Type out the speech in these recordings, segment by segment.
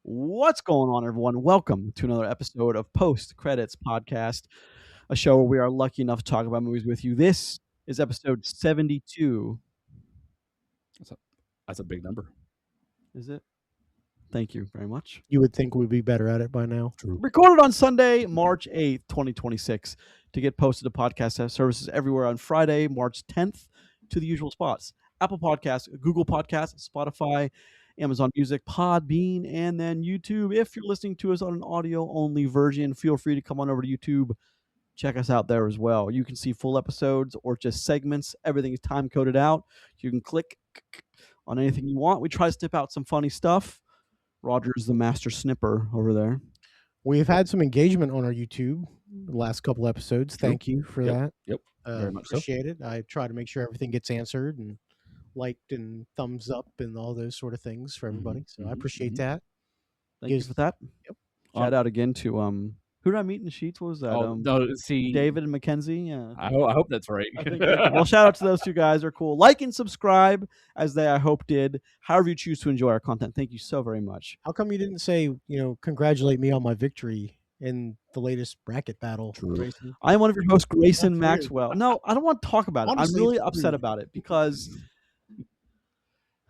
What's going on, everyone? Welcome to another episode of Post Credits Podcast, a show where we are lucky enough to talk about movies with you. This is episode 72. That's a big number. Is it? Thank you very much. You would think we'd be better at it by now. True. Recorded on Sunday, March 8th, 2026. To get posted to podcast services everywhere on Friday, March 10th, to the usual spots: Apple Podcasts, Google Podcasts, Spotify, Amazon Music, Podbean, and then YouTube. If you're listening to us on an audio-only version, feel free to come on over to YouTube. Check us out there as well. You can see full episodes or just segments. Everything is time-coded out. You can click on anything you want. We try to snip out some funny stuff. Roger's the master snipper over there. We've had some engagement on our YouTube the last couple episodes. Thank you for that. Yep. Very much so. Appreciate it. I try to make sure everything gets answered and liked and thumbs up and all those sort of things for everybody. So I appreciate that. Thank you for that. Yep. Shout out again to who did I meet in the sheets? What was that? David and Mackenzie. Yeah. I hope that's right. Well, shout out to those two guys. They're cool. Like and subscribe, as they, I hope, did. However you choose to enjoy our content. Thank you so very much. How come you didn't say, congratulate me on my victory in the latest bracket battle? True. I am one of your hosts, Grayson That's Maxwell. No, I don't want to talk about it. Honestly, I'm really it's upset rude. about it because,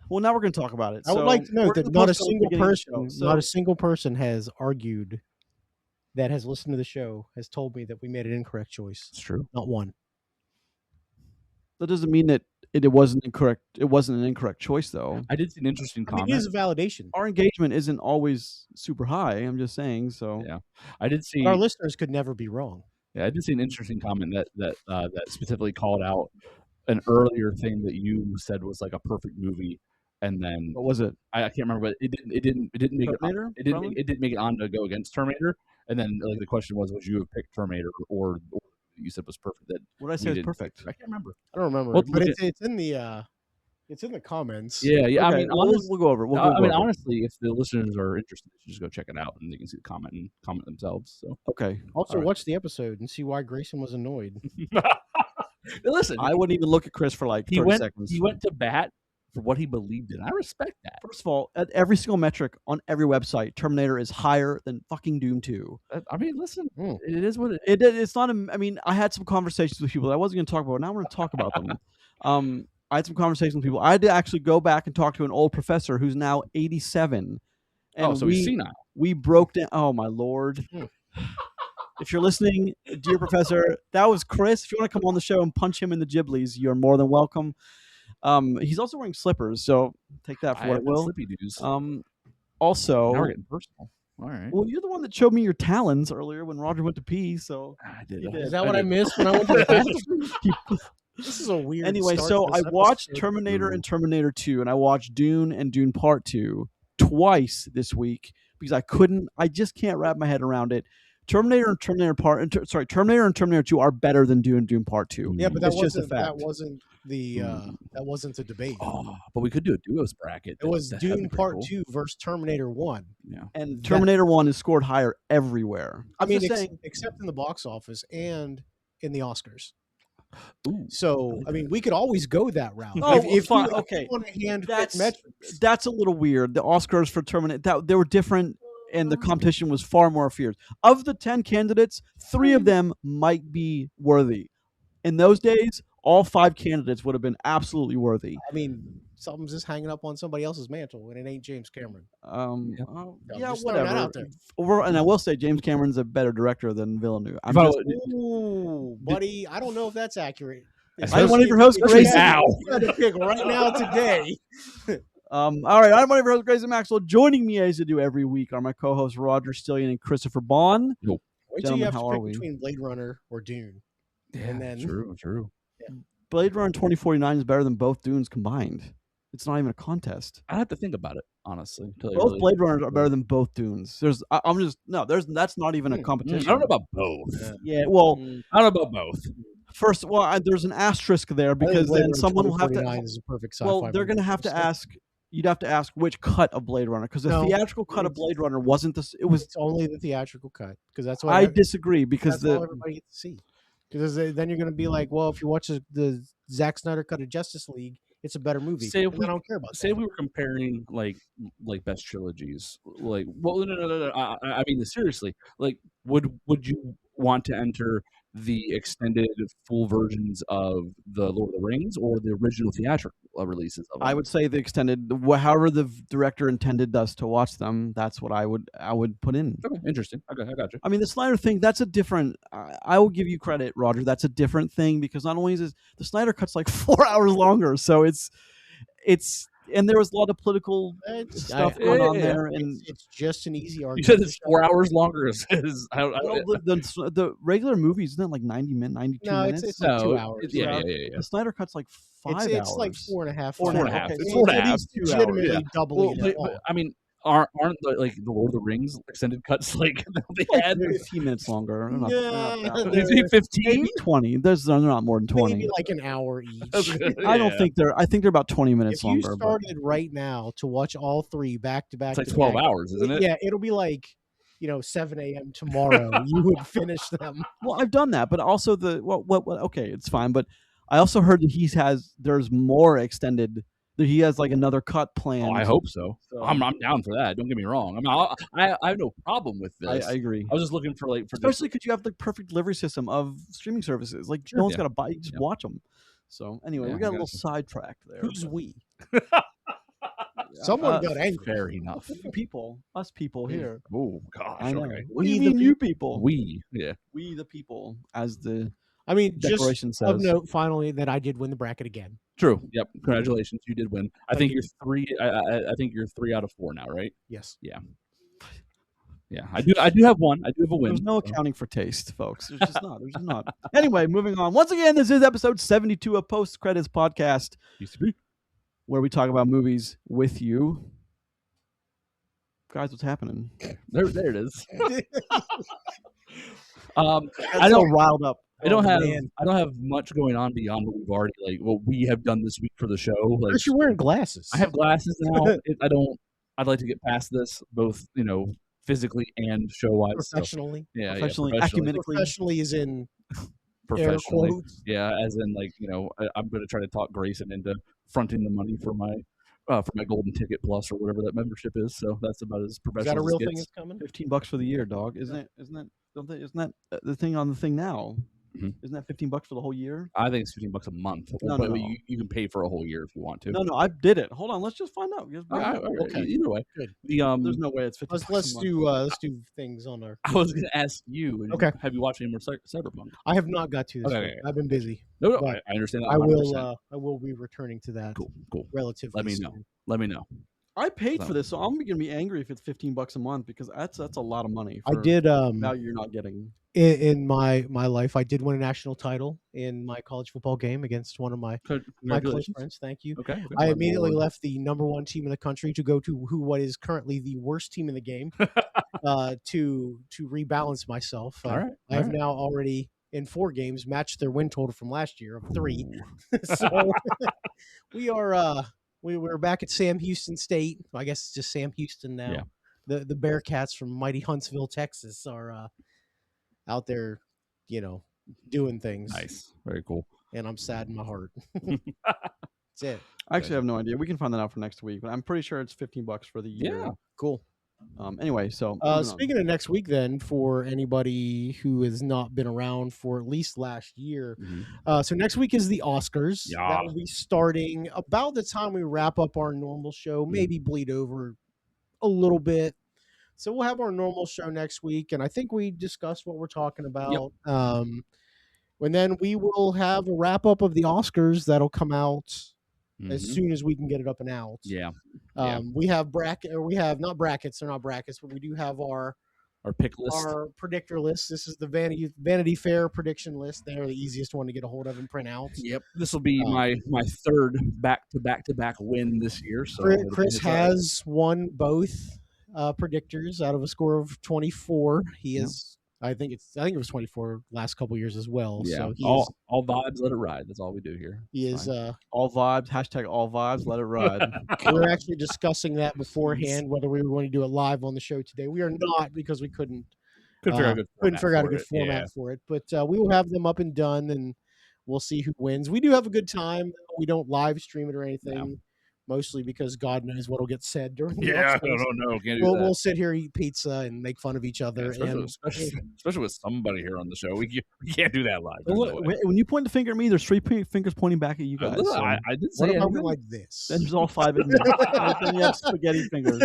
well, now we're going to talk about it. I would like to note that not a single person person has argued that has listened to the show has told me that we made an incorrect choice. It's true. Not one. That doesn't mean that it wasn't incorrect. It wasn't an incorrect choice, though. I did see an interesting comment. It is a validation. Our engagement isn't always super high. I'm just saying. So Yeah, I did see. Our listeners could never be wrong. Yeah, I did see an interesting comment that specifically called out an earlier thing that you said was like a perfect movie, and then what was it? I can't remember, but it didn't make Terminator? it didn't make it on to go against Terminator. And then like the question was, would you have picked Terminator or you said was perfect? That What did I say was perfect? I can't remember. I don't remember, Well, but it's in the comments. Yeah. Okay, I mean, we'll go over it. Honestly, if the listeners are interested, they should just go check it out and they can see the comment and comment themselves. So Okay. Also, watch the episode and see why Grayson was annoyed. listen, I wouldn't even look at Chris for like 30 seconds. He went to bat for what he believed in. I respect that. First of all, at every single metric on every website, Terminator is higher than fucking Doom 2. I mean, listen, it is what It's not. I mean, I had some conversations with people that I wasn't going to talk about. Now I'm going to talk about them. I had some conversations with people. I had to actually go back and talk to an old professor who's now 87. And so he's senile. We broke down. Oh my lord! If you're listening, dear professor, that was Chris. If you want to come on the show and punch him in the giblies, you're more than welcome. He's also wearing slippers, so take that for what it will. Slippy dudes. Also, now we're getting personal. All right. Well, you're the one that showed me your talons earlier when Roger went to pee. So I did. Is that what I missed when I went to the bathroom? This is a weird. Anyway, start so to this I watched episode. Terminator and Terminator 2, and I watched Dune and Dune Part 2 twice this week because I just can't wrap my head around it. Terminator and Terminator 2 are better than Dune and Dune Part 2. Yeah, but that It's just a wasn't fact. that wasn't the debate. Oh, but we could do a duos bracket. It was That'd be Dune pretty Part cool. 2 versus Terminator 1. Yeah. And Terminator 1 is scored higher everywhere. I mean, just saying, except in the box office and in the Oscars. Ooh, So, I mean, we could always go that route. Oh, if fine, you okay. want to hand that's a little weird. The Oscars for Terminator, they were different, and the competition was far more fierce. Of the 10 candidates, 3 of them might be worthy. In those days, all 5 candidates would have been absolutely worthy. I mean, something's just hanging up on somebody else's mantle, and it ain't James Cameron. Yeah, just throwing that whatever. out there. And I will say, James Cameron's a better director than Villeneuve. Ooh, buddy, I don't know if that's accurate. I'm one of your hosts, Grayson. You had to pick right now today. All right, I'm one of your hosts, Grayson Maxwell. Joining me as I do every week are my co-hosts Roger Stillion and Christopher Bond. Wait till Gentlemen, you have how to are pick we? between Blade Runner or Dune. Yeah, And then- true. Blade Runner 2049 is better than both Dunes combined. It's not even a contest. I have to think about it honestly. Both Blade Runners are better than both Dunes. That's not even a I competition. don't know about both. Yeah, well, I don't know about both. first, there's an asterisk there I think because Blade then Runner someone will have to. 2049 is a perfect sci-fi Well, they're going to movie. have to ask. You'd have to ask which cut of Blade Runner because the No, theatrical cut of Blade Runner wasn't this. It was. It's only the theatrical cut because that's what I disagree because that's all everybody gets to see. Because then you're going to be like, well, if you watch the Zack Snyder cut of Justice League, it's a better movie. Say if And we I don't care about say that. if we were comparing like best trilogies, like well, no. I mean this seriously. Like, would you want to enter the extended full versions of the Lord of the Rings or the original theatrical releases of them? I would say the extended, however the director intended us to watch them. That's what I would put in. Okay, interesting. Okay, I got you. I mean, the Snyder thing, that's a different. I will give you credit, Roger. That's a different thing because not only is the Snyder cut's like 4 hours longer, so it's and there was a lot of political stuff going on there, and it's just an easy You argument. said it's 4 hours longer. the regular movie isn't it like 92 No, minutes? it's like 2 hours. Yeah. The Snyder cut's like 5 hours. It's like 4.5. Four and a half. Okay, It's so 4.5. It's 2 hours. legitimately Yeah. doubling Well, it. but I mean, aren't the Lord of the Rings extended cuts like they had? 15 minutes longer. They're not that- Yeah, Is it 15? maybe 20. They're not more than 20. maybe like an hour each. I don't think I think they're about 20 minutes If you longer. started right now to watch all three back to back, It's like to 12 back, hours, isn't it? Yeah, it'll be like 7 a.m. tomorrow. You would finish them. Well, I've done that, but also okay, it's fine. But I also heard that there's more extended. That he has like another cut planned. Oh, I hope so. So- I'm down for that. Don't get me wrong. I mean, I have no problem with this. I agree. I was just looking for Especially because you have the perfect delivery system of streaming services. Like no one's got to buy; you just watch them. So anyway, Yeah, we got I a little gotcha. sidetracked there. Who's but- we? Yeah, Someone got angry. Fair enough. people, us people here. Oh gosh. I know. Okay. What do you We the mean, you people? We yeah. We the people, as the I mean, just declaration of says. note, finally, that I did win the bracket again. True. Yep. Congratulations, you did win. I Thank think you. you're 3. I think you're 3 out of 4 now, right? Yes. Yeah. I do have one. I do have a win. There's no accounting for taste, folks. There's just not. There's just not. Anyway, moving on. Once again, this is episode 72 of Post Credits Podcast, Used to be. where we talk about movies with you. Guys, what's happening? There it is. I'm I so don't riled up. I don't Oh, have man. I don't have much going on beyond what we've already what we have done this week for the show. Like Chris, you're wearing glasses. I have glasses now. I'd like to get past this both, physically and show wise. professionally. Yeah, Professionally, professionally. acumenically. Professionally is in air Professionally. quotes. Yeah, as in I'm going to try to talk Grayson into fronting the money for my Golden Ticket Plus or whatever that membership is. So that's about as Is professional that a as real it thing gets. that's coming? $15 for the year, dog. Isn't that the thing on the thing now? Mhm. Isn't that $15 for the whole year? I think it's $15 a month. No, but no. You can pay for a whole year if you want to. No, I did it. Hold on, let's just find out. Just bring it up. Okay. Either way, Good. There's no way it's $15. Let's a month. let's do things on our. I was going to ask you. Okay. Have you watched any more Cyberpunk? I have not got to this. Okay, yet. okay. I've been busy. No, But I understand that. I 100%. will be returning to that Cool. relatively. Let me know. soon. Let me know. I paid So- for this, so I'm gonna be angry if it's $15 a month because that's a lot of money. I For did value you're not getting. in my life. I did win a national title in my college football game against one of my close Congratulations. friends. Thank you. Okay. I immediately left the number one team in the country to go to what is currently the worst team in the game to rebalance myself. All right. I have now already in 4 games matched their win total from last year of 3. So we are we're back at Sam Houston State. I guess it's just Sam Houston now. Yeah. The Bearcats from mighty Huntsville, Texas are out there, doing things. Nice. Very cool. And I'm sad in my heart. That's it. I actually have no idea. We can find that out for next week, but I'm pretty sure it's $15 for the year. Yeah. Cool. Anyway, so moving on. Speaking of next week, then, for anybody who has not been around for at least last year, Mhm. so next week is the Oscars. Yeah. That will be starting about the time we wrap up our normal show, Mm-hmm. maybe bleed over a little bit. So we'll have our normal show next week, and I think we discussed what we're talking about. And then we will have a wrap up of the Oscars that'll come out as Mhm. soon as we can get it up and out. Yeah. We have not brackets, they're not brackets, but we do have our Pick list. our predictor list. This is the Vanity Fair prediction list. They are the easiest one to get a hold of and print out. Yep. This will be my third back-to-back win this year. So Chris it's all right. has won both predictors out of a score of 24. He is. I think it was 24 last couple years as well. Yeah. So All vibes, let it ride. That's all we do here. he It's is. fine. all vibes, hashtag all vibes, let it ride. We were actually discussing that beforehand whether we were going to do it live on the show today. We are not because we couldn't Couldn't figure out a good couldn't format figure out a for good it. format Yeah. for it. But we will have them up and done, and We'll see who wins. We do have a good time. We don't live stream it or anything, No. mostly because God knows what'll get said during the Yeah, Oscars. no, can't do that. We'll sit here, eat pizza, and make fun of each other. Especially with somebody here on the show, we can't do that live. There's no way. When you point the finger at me, there's 3 fingers pointing back at you guys. Listen, so. I did What say if I anything. went like this? Then there's all 5 at me. Then you have spaghetti fingers.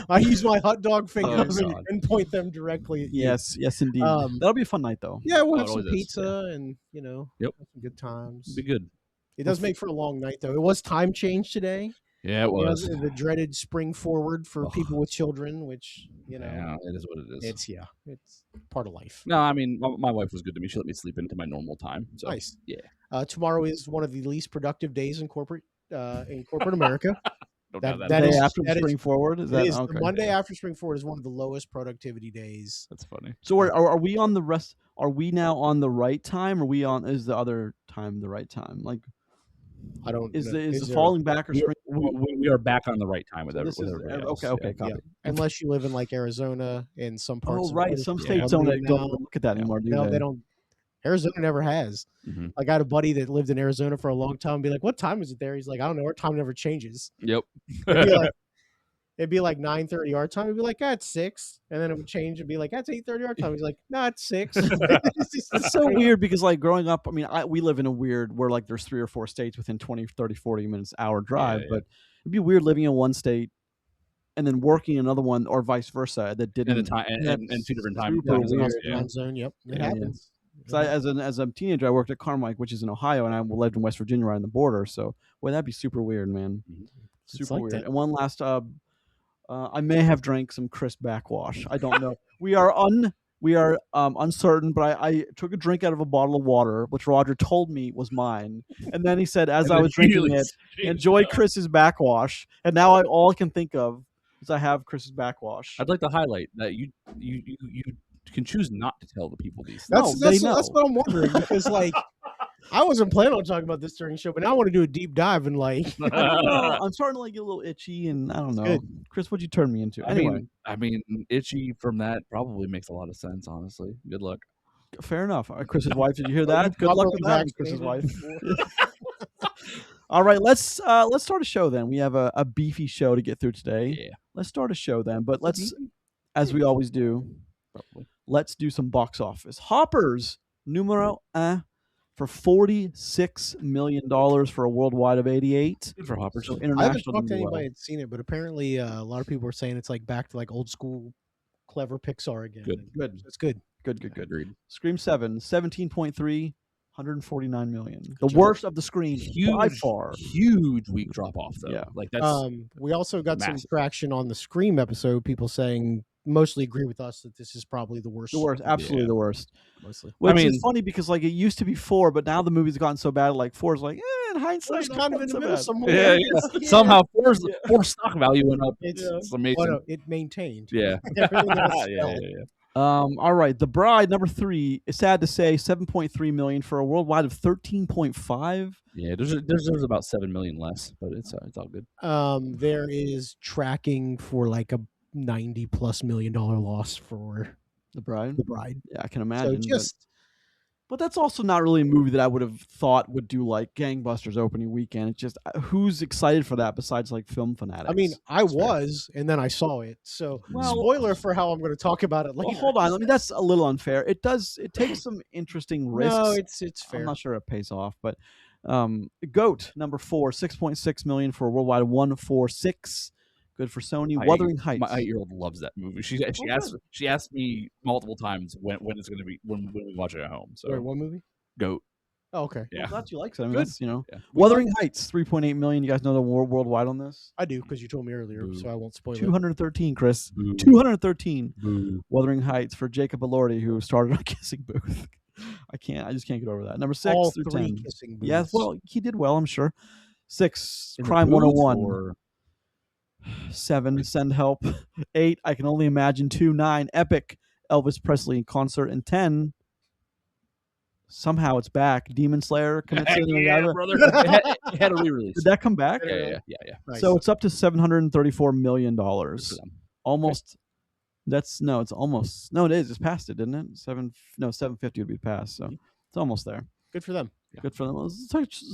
I use my hot dog fingers God. and point them directly at you. Yes, indeed. That'll be a fun night, though. Yeah, we'll have it some always is, pizza and Yep. have some good times. It'd be good. It does make for a long night, though. It was time change today. Yeah, it was. The dreaded spring forward for people with children, which Yeah, it is what it is. It's part of life. No, I mean, my wife was good to me. She let me sleep into my normal time. So, Nice. Yeah. Tomorrow is one of the least productive days in corporate America. Don't that doubt The day is- after that is- spring forward? Is that It is okay? the Monday after spring forward is one of the lowest productivity days. That's funny. So are we on the rest? Are we now on the right time? Or is the other time the right time? Like, I don't. is know. the there- falling back or spring? We are back on the right time with, This is- everybody else. okay, Yeah. copy. Unless you live in like Arizona in some parts. Oh, of right. other Some states states don't now. look at that anymore, do No, they? they don't. Arizona never has. Mhm. I got a buddy that lived in Arizona for a long time. Be like, what time is it there? He's like, I don't know. Our time never changes. Yep. It'd be like 9:30 our time. It'd be like, it's 6, and then it would change and be like, that's 8:30 our time. He's like, no, it's 6. It's so weird because like growing up, I mean, we live in a weird where like there's 3 or 4 states within 20, 30, 40 minutes hour drive, yeah. but it'd be weird living in one state and then working in another one or vice versa that didn't. And the time and 2 different time super zones. weird. Yeah. Time zone. Yep, it Yeah. happens. Because as a teenager, I worked at Carmike, which is in Ohio, and I lived in West Virginia, right on the border. So, boy, that'd be super weird, man. It's Super like weird. that. And one last, I may have drank some crisp backwash. I don't know. we are uncertain, but I took a drink out of a bottle of water, which Roger told me was mine, and then he said, as I was drinking it, enjoy Chris's backwash, and now all I can think of is I have Chris's backwash. I'd like to highlight that you can choose not to tell the people these things. No, they know. That's what I'm wondering because like I wasn't planning on talking about this during the show, but now I want to do a deep dive and like. I'm starting to like get a little itchy, and I don't know, good. Chris, what'd you turn me into? I Anyway, mean, itchy from that probably makes a lot of sense. Honestly, good luck. fair enough. Chris's wife, did you hear that? Good luck with properly that, Chris's wife. vaccinated. All right, let's start a show then. We have a beefy show to get through today. Yeah, Let's start a show then, but let's, as we always do, probably. let's do some box office. Hoppers numero un for $46 million for a worldwide of 88. Good for Hoppers. So I haven't international talked to didn't do well. anybody that's seen it, but apparently a lot of people are saying it's like back to like old school, clever Pixar again. Good. And Good. It's good. Good. Agreed. Scream 7, 17.3, 149 million. The worst of the Scream by far. Huge week drop off though. Yeah. Like that's We also got some massive. traction on the Scream episode. People saying mostly agree with us that this is probably the worst. The worst, absolutely Yeah. the worst. Mostly. Which mean- is funny because like it used to be 4, but now the movie's gotten so bad. Like 4 is like, in So hindsight, it's not kind of quite in the so middle bad. somewhere. yeah. Somehow four stock value went up. It's- It's amazing. Oh, no, it maintained. Yeah. Everything else yeah, fell. yeah. All right, The Bride number 3 is sad to say 7.3 million for a worldwide of 13.5. Yeah, there's about 7 million less, but it's all good. There is tracking for like a $90+ million loss for The Bride. The Bride. Yeah, I can So imagine. just but that's also not really a movie that I would have thought would do like gangbusters opening weekend. It's just who's excited for that besides like film fanatics? I mean, I That's fair. was, and then I saw it. So, Well- spoiler for how I'm going to talk about it later. well, hold on. I mean, that's a little unfair. It takes some interesting risks. No, it's fair. I'm not sure it pays off, but Goat number 4, 6.6 million for a worldwide 146. Good for Sony. My Wuthering Heights. My 8-year-old loves that movie. She asked me multiple times when it's going to be when we watch it at home. So Wait, what movie? Goat. Oh, okay. Yeah. I'm glad you like it. I mean, Good. that's, you know, Yeah. Wuthering Heights 3.8 million. You guys know the worldwide on this? I do because you told me earlier, Boo. so I won't spoil it. 213, Chris. Boo. 213. Boo. Wuthering Heights for Jacob Elordi, who started on Kissing Booth. I just can't get over that. Number 6 All through 3 10. kissing Yes, booths. well, he did well, I'm sure. 6, In the Crime booth 101. or- 7, Send Help. 8, I Can Only Imagine. 2, 9, Epic, Elvis Presley in concert. And 10, somehow it's back. Demon Slayer. yeah, brother. It had a re-release. Did that come back? Yeah. Nice. So it's up to $734 million. Good for them. Almost. It's almost. No, it is. It's past it, didn't it? 750 would be past. So it's almost there. good for them. Good for them. Let's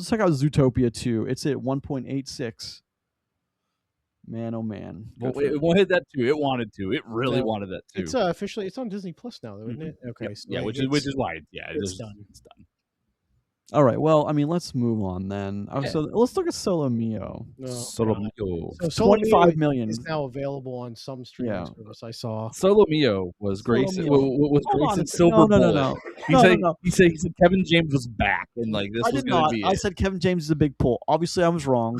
check out Zootopia 2. It's at 1.86. Man, oh man. Well, it won't hit that too. It wanted to. It really No, wanted that too. It's officially it's on Disney Plus now, though, isn't it? Okay, Yep. so Yeah, which is why it's done. It's done. All right. Well, I mean, let's move on then. Yeah. So let's look at Solo Mio. Solo Mio. So Solo Mio 25 million. is now available on some streaming Yeah. service. I saw. Solo Mio was Solo Grace. Mio. Was Hold on a Grace's second. silver No. bullet. No. He said Kevin James was back, and like this I was did going to not. be I it. said Kevin James is a big pull. Obviously, I was wrong.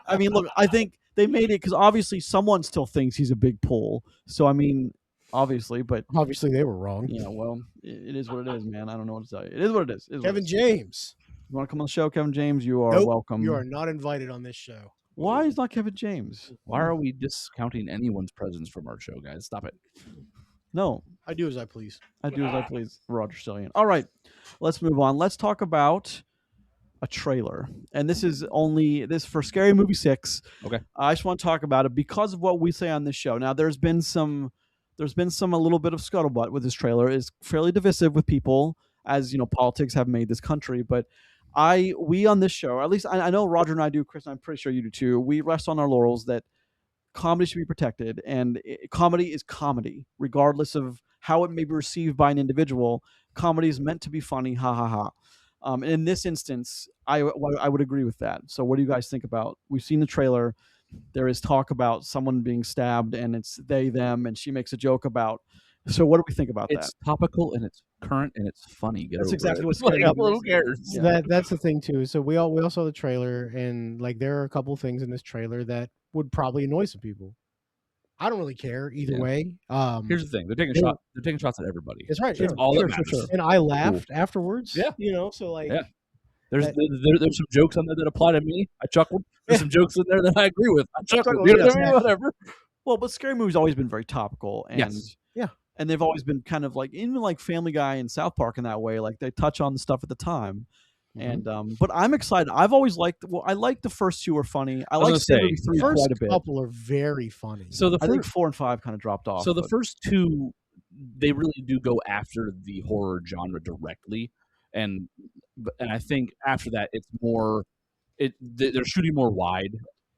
I mean, look, I think they made it because obviously someone still thinks he's a big pull. So, I mean, obviously, but Obviously, they were wrong. yeah, well, it is what it is, man. I don't know what to tell you. It is what it is. It is what Kevin it is. James. You want to come on the show, Kevin James? You are Nope, welcome. You are not invited on this show. Why is not Kevin James? Why are we discounting anyone's presence from our show, guys? Stop it. No, I do as I please. I do as I please. Roger Stillian. All right, let's move on. Let's talk about a trailer, and this is for Scary Movie 6. Okay. I just want to talk about it because of what we say on this show. Now, there's been a little bit of scuttlebutt with this trailer. It's fairly divisive with people, as you know, politics have made this country. But we on this show, at least I know Roger and I do, Chris, and I'm pretty sure you do too. We rest on our laurels that comedy should be protected, and comedy is comedy, regardless of how it may be received by an individual. Comedy is meant to be funny, ha ha ha. In this instance, I would agree with that. So what do you guys think about? We've seen the trailer. There is talk about someone being stabbed, and it's they, them, and she makes a joke about. So what do we think about that? It's topical and it's current and it's funny. That's exactly what's what's like. going on. Who cares? Yeah. That's the thing too. So we all saw the trailer, and like there are a couple things in this trailer that would probably annoy some people. I don't really care either Yeah. way. Here's the thing: they're taking shots at everybody. That's right. That's Sure, all sure, that matters. And I laughed afterwards. Yeah. So like Yeah. There's some jokes on there that apply to me. I chuckled. There's some jokes in there that I agree with. I chuckled. You know what I mean? Whatever. Well, but Scary Movie's always been very topical, and Yes. Yeah. and they've always been kind of like even like Family Guy and South Park in that way. Like they touch on the stuff at the time. And but I'm excited. I've always liked. Well, I like the first two are funny. I like Scary Movie 3 first quite a bit. couple are very funny. So I think 4 and 5 kind of dropped off. So the but- first two, they really do go after the horror genre directly, and I think after that it's more, they're shooting more wide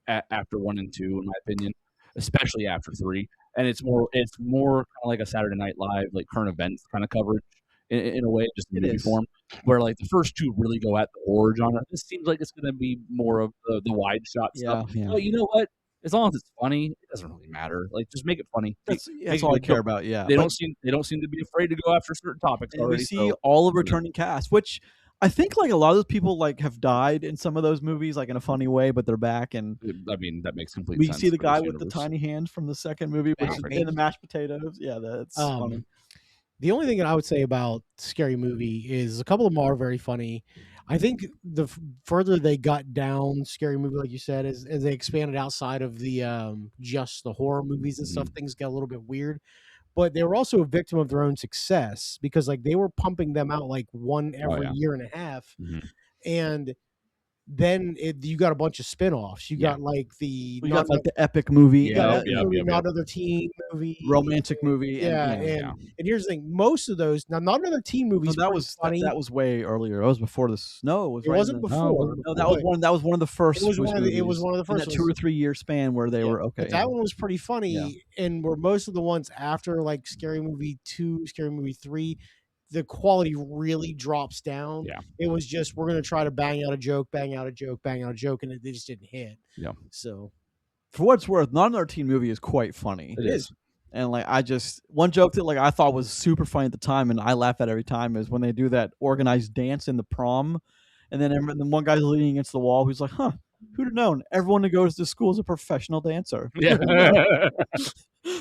after 1 and 2, in my opinion, especially after 3, and it's more kind of like a Saturday Night Live, like current events kind of coverage in a way, just in movie form, where like the first two really go at the horror genre. This seems like it's going to be more of the wide shot stuff. Yeah. But you know what? As long as it's funny, it doesn't really matter. Like, just make it funny. That's all I care about. Yeah, They don't seem to be afraid to go after certain topics and already. we see all of returning cast, which I think like a lot of those people like have died in some of those movies, like in a funny way, but they're back. And I mean, that makes complete we sense. see the for guy this with the universe. tiny hand from the second movie, which is in the mashed potatoes. Yeah, that's funny. The only thing that I would say about Scary Movie is a couple of them are very funny. I think the further they got down Scary Movie, like you said, as they expanded outside of the just the horror movies and stuff, things got a little bit weird. But they were also a victim of their own success because like they were pumping them out like one every year and a half, and then you got a bunch of spin-offs. You got like you got like the epic movie, not another teen movie, romantic movie. And here's the thing: most of those not another teen movies. No, that was funny. That was way earlier. That was before the snow. It wasn't before. No, that was one. That was one of the first. It was one of the first. In that 2 or 3 year span where they were okay. But that one was pretty funny, and where most of the ones after like Scary Movie 2, Scary Movie 3. The quality really drops down. Yeah. It was just we're gonna try to bang out a joke, and it just didn't hit. Yeah. So for what it's worth, not another teen movie is quite funny. It is. And like one joke that like I thought was super funny at the time and I laugh at every time is when they do that organized dance in the prom, and then one guy's leaning against the wall who's like, "Huh, who'd have known? Everyone who goes to school is a professional dancer." Yeah.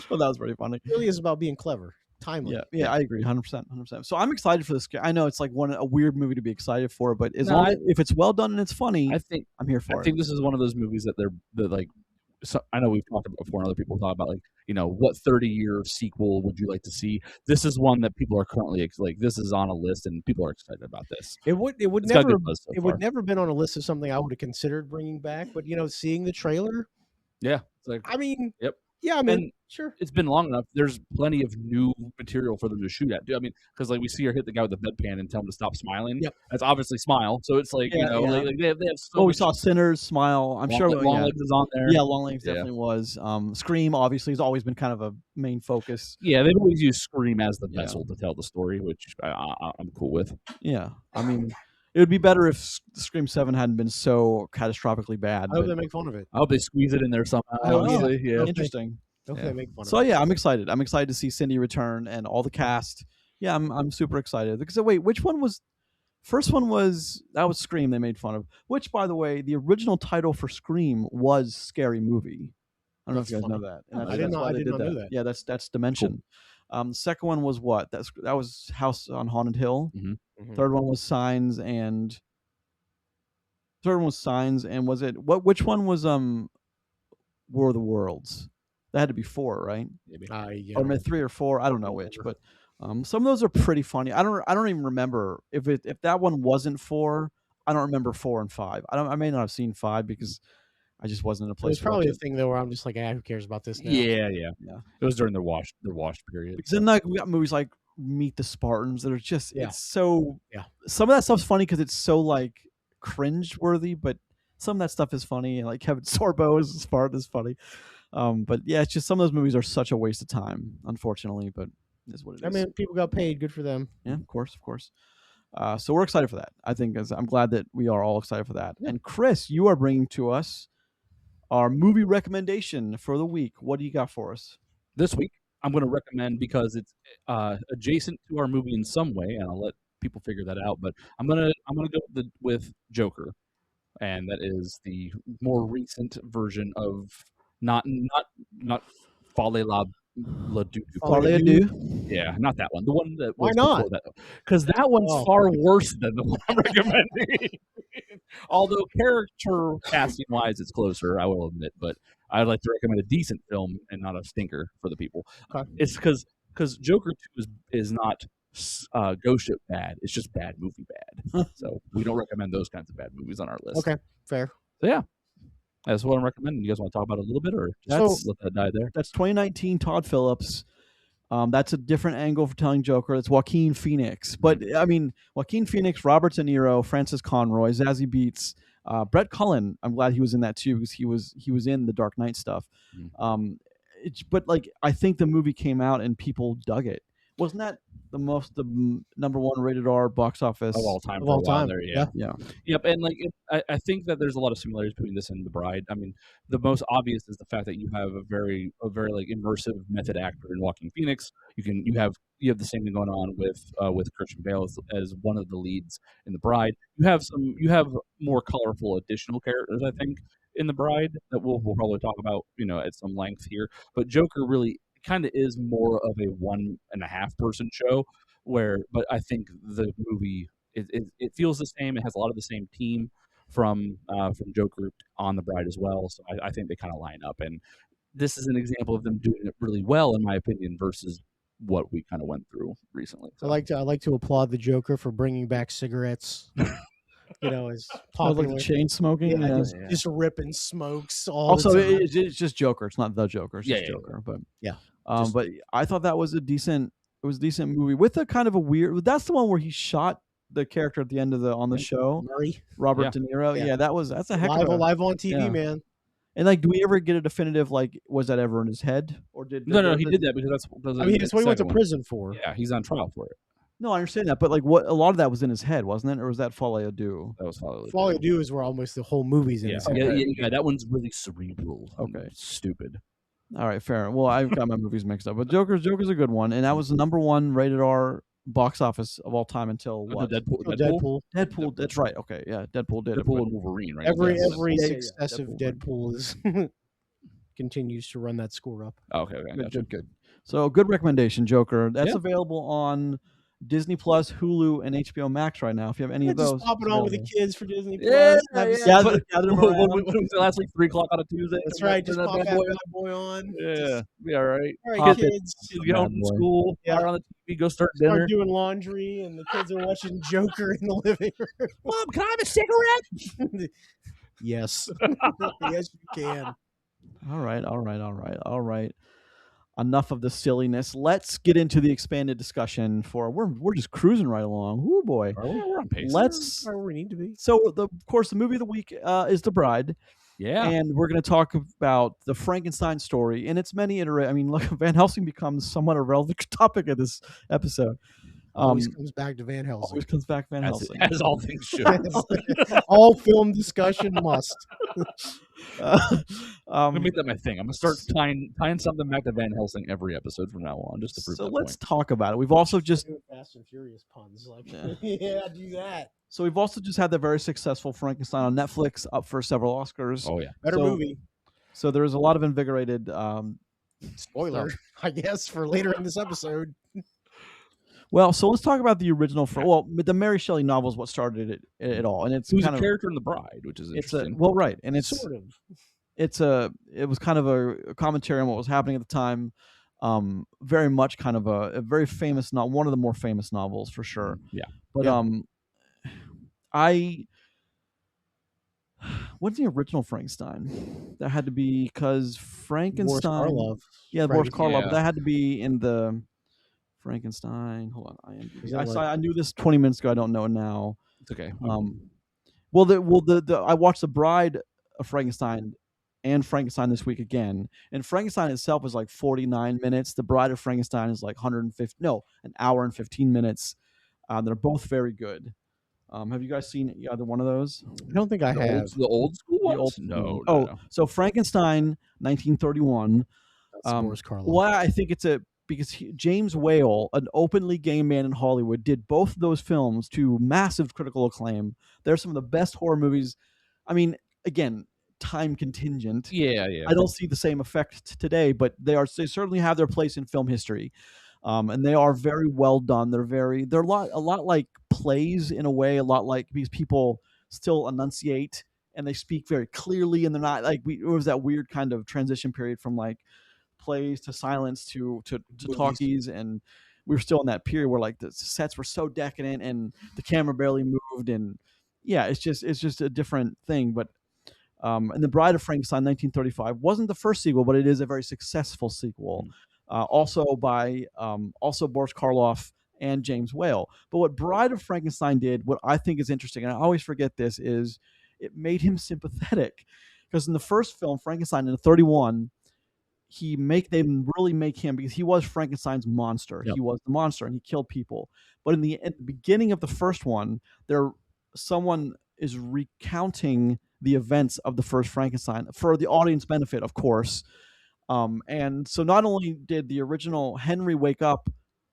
Well, that was pretty funny. It really is about being clever. Timely. Yeah, I agree, 100%. So I'm excited for this. I know it's like a weird movie to be excited for, but if it's well done and it's funny, I'm here for it. I think this is one of those movies that they're like. So, I know we've talked about before, and other people talk about like, you know, what 30-year sequel would you like to see? This is one that people are currently like. This is on a list, and people are excited about this. It would never been on a list of something I would have considered bringing back, but you know, seeing the trailer. Yeah, it's like I mean, yep. Yeah, I mean, And sure. it's been long enough. There's plenty of new material for them to shoot at. I mean, because like we see her hit the guy with the bedpan and tell him to stop smiling. Yep. That's obviously Smile. So it's like Yeah, yeah. like they have so Well, we much. saw Sinners, Smile. I'm sure. Long Legs is on there. Yeah, Long Legs Yeah. definitely was. Scream obviously has always been kind of a main focus. Yeah, they've always used Scream as the Yeah. vessel to tell the story, which I'm cool with. Yeah, I mean, it would be better if Scream 7 hadn't been so catastrophically bad. I hope but- they make fun of it. I hope they squeeze it in there somehow. Oh, yeah. Honestly, yeah. Interesting. I hope Yeah. they make fun So of it. yeah, I'm excited. I'm excited to see Cindy return and all the cast. Yeah, I'm super excited. Because wait, which one was? First one was Scream. They made fun of. Which, by the way, the original title for Scream was Scary Movie. I don't know if you That's guys know funny. that. And I that's did not- why I they did did not know that. Yeah, that's Dimension. The second one was what? That was House on Haunted Hill. Mhm. Third one was Signs and. Third one was Signs and was it what? Which one was War of the Worlds? That had to be 4, right? Maybe. Yeah. Or maybe 3 or 4. I don't know which, but some of those are pretty funny. I don't even remember if that one wasn't 4. I don't remember 4 and 5. I may not have seen 5 because I just wasn't in a It place. was to probably watch a thing though where I'm just like, who cares about this now? Yeah. Yeah. It was during their washed period. Because then like we got movies like Meet the Spartans that are just Yeah. it's so Yeah. Some of that stuff's funny because it's so like cringe worthy, but some of that stuff is funny. And like Kevin Sorbo's Spartan is funny. But yeah, it's just some of those movies are such a waste of time, unfortunately. But it is what it is. I mean, people got paid. Good for them. Yeah, of course. So we're excited for that. I think I'm glad that we are all excited for that. Yeah. And Chris, you are bringing to us our movie recommendation for the week. What do you got for us? This week, I'm going to recommend because it's adjacent to our movie in some way, and I'll let people figure that out. But I'm gonna go with Joker, and that is the more recent version of not Folle La Doo. Parley Adieu. Yeah, not that one. The one that Why was not? before that. Because that one's Oh. far worse than the one I'm recommending. Although character casting wise, it's closer, I will admit. But I'd like to recommend a decent film and not a stinker for the people. Okay. It's because Joker 2 is not ghost ship bad. It's just bad movie bad. So we don't recommend those kinds of bad movies on our list. Okay, fair. So yeah, that's what I'm recommending. You guys want to talk about it a little bit, or That's- just let that die there? That's 2019 Todd Phillips. That's a different angle for telling Joker. It's Joaquin Phoenix. But I mean, Joaquin Phoenix, Robert De Niro, Francis Conroy, Zazie Beetz, Brett Cullen. I'm glad he was in that too because he was in the Dark Knight stuff. But like I think the movie came out and people dug it. Wasn't that the number 1 rated R box office Of all time, Of for all a while time, there, yeah. Yeah. Yep, and like I think that there's a lot of similarities between this and The Bride. I mean, the most obvious is the fact that you have a very like immersive method actor in Joaquin Phoenix. You have the same thing going on with Christian Bale as one of the leads in The Bride. You have more colorful additional characters, I think, in The Bride that we'll probably talk about at some length here. But Joker really kind of is more of a 1.5 person show but I think the movie it feels the same. It has a lot of the same team from Joker on The Bride as well. So I think they kind of line up, and this is an example of them doing it really well, in my opinion, versus what we kind of went through recently. So. I like to applaud the Joker for bringing back cigarettes. As Oh, popular. like the chain smoking. Yeah, Yeah. just ripping smokes all Also, the time. it's just Joker. It's not the Joker. It's just Yeah. Joker. But Yeah. But I thought that was a decent. It was a decent movie with a kind of a weird. That's the one where he shot the character at the end of on the show, Murray. Robert Yeah. De Niro. Yeah. Yeah, that's a heck of a. Live on TV, yeah. man. And like, do we ever get a definitive was that ever in his head or did No, he did that because that's. I mean, that's what he went to prison for. Yeah, he's on trial for it. No, I understand that, but like, what a lot of that was in his head, wasn't it, or was that Folle Adieu? That was Hollywood. All you do is where almost the whole movie's in Yeah. his head. Yeah, that one's really cerebral. and Okay. Stupid. All right, fair. Well, I've got my movies mixed up, but Joker's a good one, and that was the number 1 rated R box office of all time until what? Deadpool. Deadpool. That's right. Okay, yeah, Deadpool did it. Deadpool but- and Wolverine, right? Every Yes. successive Deadpool. Deadpool is continues to run that score up. Okay, gotcha. Good. So good recommendation, Joker. That's Yeah. available on Disney Plus, Hulu, and HBO Max right now. If you have any of those, Just pop it it's on with the available. kids for Disney Plus. Yeah, Have yeah. a- Gather them What around. was it last week? 3:00 on a Tuesday. That's right. Just Turn pop that that bad boy bad on. boy on. Yeah, Just, be all right. all right, Pop it. kids. Kids get home Bad from boy. school, Yeah. fire on the TV, go start dinner. Start doing laundry, and the kids are watching Joker in the living room. Mom, can I have a cigarette? Yes, yes, you can. All right. Enough of the silliness. Let's get into the expanded discussion. We're just cruising right along. Oh boy. We're on pace. Let's. Where we need to be. So of course, the movie of the week is The Bride. Yeah. And we're going to talk about the Frankenstein story and its many iterations. I mean, look, Van Helsing becomes somewhat a relevant topic of this episode. Always comes back to Van Helsing. Always comes back Van Helsing. As all things should. All film discussion must. I'm gonna make that my thing. I'm gonna start tying something back to Van Helsing every episode from now on, just to prove so that let's point. talk about it. We've also just Fast and Furious puns, like yeah, do that. So we've also just had the very successful Frankenstein on Netflix, up for several Oscars. Oh yeah, better movie. So there's a lot of invigorated. Spoiler, I guess, for later in this episode. Well, so let's talk about the original. The Mary Shelley novel is what started it all, and it's who's kind a of character in The Bride, which is interesting. right, and it's sort of. It was kind of a commentary on what was happening at the time. Very much kind of a very famous, not one of the more famous novels for sure. Yeah, but what's the original Frankenstein? That had to be because Frankenstein. Boris Karloff. Yeah, Boris Karloff. Yeah. That had to be in the Frankenstein. Hold on, that I knew this 20 minutes ago. I don't know it now. it's okay. I watched The Bride of Frankenstein and Frankenstein this week again, and Frankenstein itself is like 49 minutes. The Bride of Frankenstein is like an hour and 15 minutes. They're both very good. Have you guys seen either one of those? I don't think I have. The old school ones? old- No. So Frankenstein, 1931. That's Boris Karloff. Why I think it's because James Whale, an openly gay man in Hollywood, did both of those films to massive critical acclaim. They're some of the best horror movies. I mean, again, time contingent. Yeah. I don't see the same effect today, but they certainly have their place in film history. And they are very well done. They're a lot like plays in a way, a lot like these people still enunciate and they speak very clearly, and they're not like it was that weird kind of transition period from like plays to silence to talkies, and we were still in that period where like the sets were so decadent and the camera barely moved, and yeah, it's just a different thing. But and The Bride of Frankenstein 1935 wasn't the first sequel, but it is a very successful sequel. Also by Boris Karloff and James Whale. But what Bride of Frankenstein did, what I think is interesting, and I always forget this, is it made him sympathetic. Because in the first film, Frankenstein in 1931, they really make him, because he was Frankenstein's monster. Yep. He was the monster and he killed people. But at the beginning of the first one, someone is recounting the events of the first Frankenstein for the audience benefit, of course. And so not only did the original Henry wake up,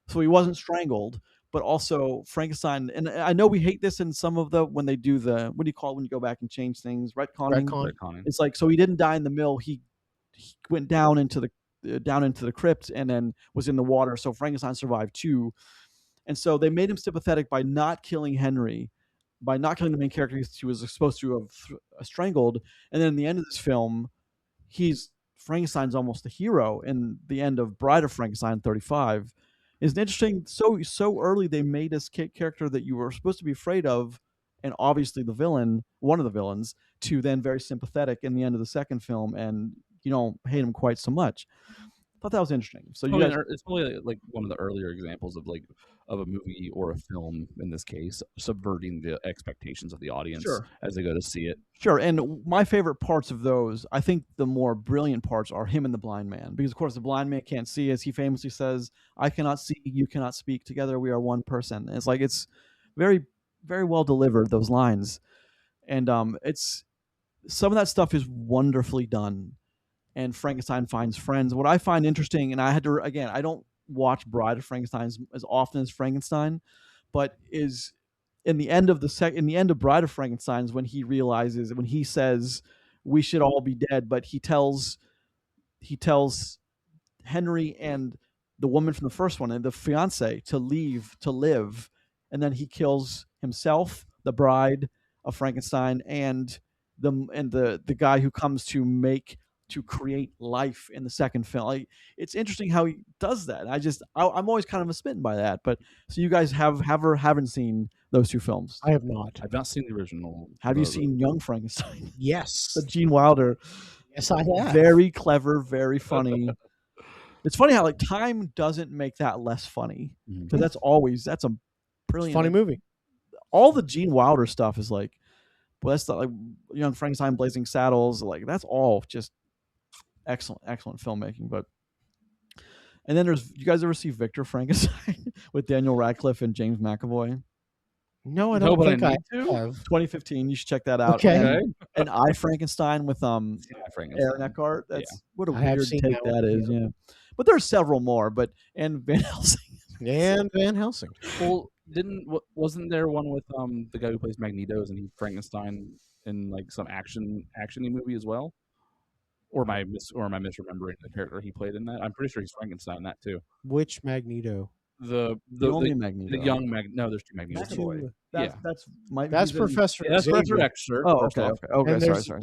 so he wasn't strangled, but also Frankenstein. And I know we hate this in some of when they do what do you call it when you go back and change things? Retconning. Retconning. It's like, so he didn't die in the mill. He went down into the crypt and then was in the water. So Frankenstein survived too. And so they made him sympathetic by not killing Henry, by not killing the main character he was supposed to have strangled. And then in the end of this film, Frankenstein's almost the hero in the end of Bride of Frankenstein 35. It's interesting. So early they made this character that you were supposed to be afraid of, and obviously the villain, one of the villains, to then very sympathetic in the end of the second film, and you don't hate him quite so much. I thought that was interesting. So it's probably like one of the earlier examples of a movie or a film, in this case, subverting the expectations of the audience as they go to see it. Sure. And my favorite parts of those, I think the more brilliant parts are him and the blind man, because of course the blind man can't see, as he famously says, "I cannot see, you cannot speak. Together we are one person." And it's very, very well delivered, those lines. And it's some of that stuff is wonderfully done. And Frankenstein finds friends. What I find interesting, and I don't watch Bride of Frankenstein as often as Frankenstein, but is in the end of Bride of Frankenstein is when he says we should all be dead, but he tells Henry and the woman from the first one and the fiance to leave to live, and then he kills himself, the bride of Frankenstein, and the guy who comes to create life in the second film. It's interesting how he does that. I'm always kind of smitten by that. But so you guys haven't seen those two films? I have not. I've not seen the original. Have you seen Young Frankenstein? Yes. The Gene Wilder. Yes, I have. Very clever, very funny. It's funny how like time doesn't make that less funny because that's a brilliant funny like, movie. all the Gene Wilder stuff is like, well, that's like Young Frankenstein, Blazing Saddles, like that's all just excellent filmmaking. But and then you guys ever see Victor Frankenstein with Daniel Radcliffe and James McAvoy? No, I don't think I have. 2015. You should check that out. Okay. And I Frankenstein with Aaron Eckhart. That's what a weird take that is. Yeah, but there's several more. But and Van Helsing. And Van Helsing. Well, wasn't there one with the guy who plays Magneto and he Frankenstein in like some actiony movie as well? Or am I misremembering the character he played in that? I'm pretty sure he's Frankenstein in that too. Which Magneto? The Magneto. The young No, there's two Magnetos. That's Professor. That's Professor X, sir. Oh, okay. Sorry.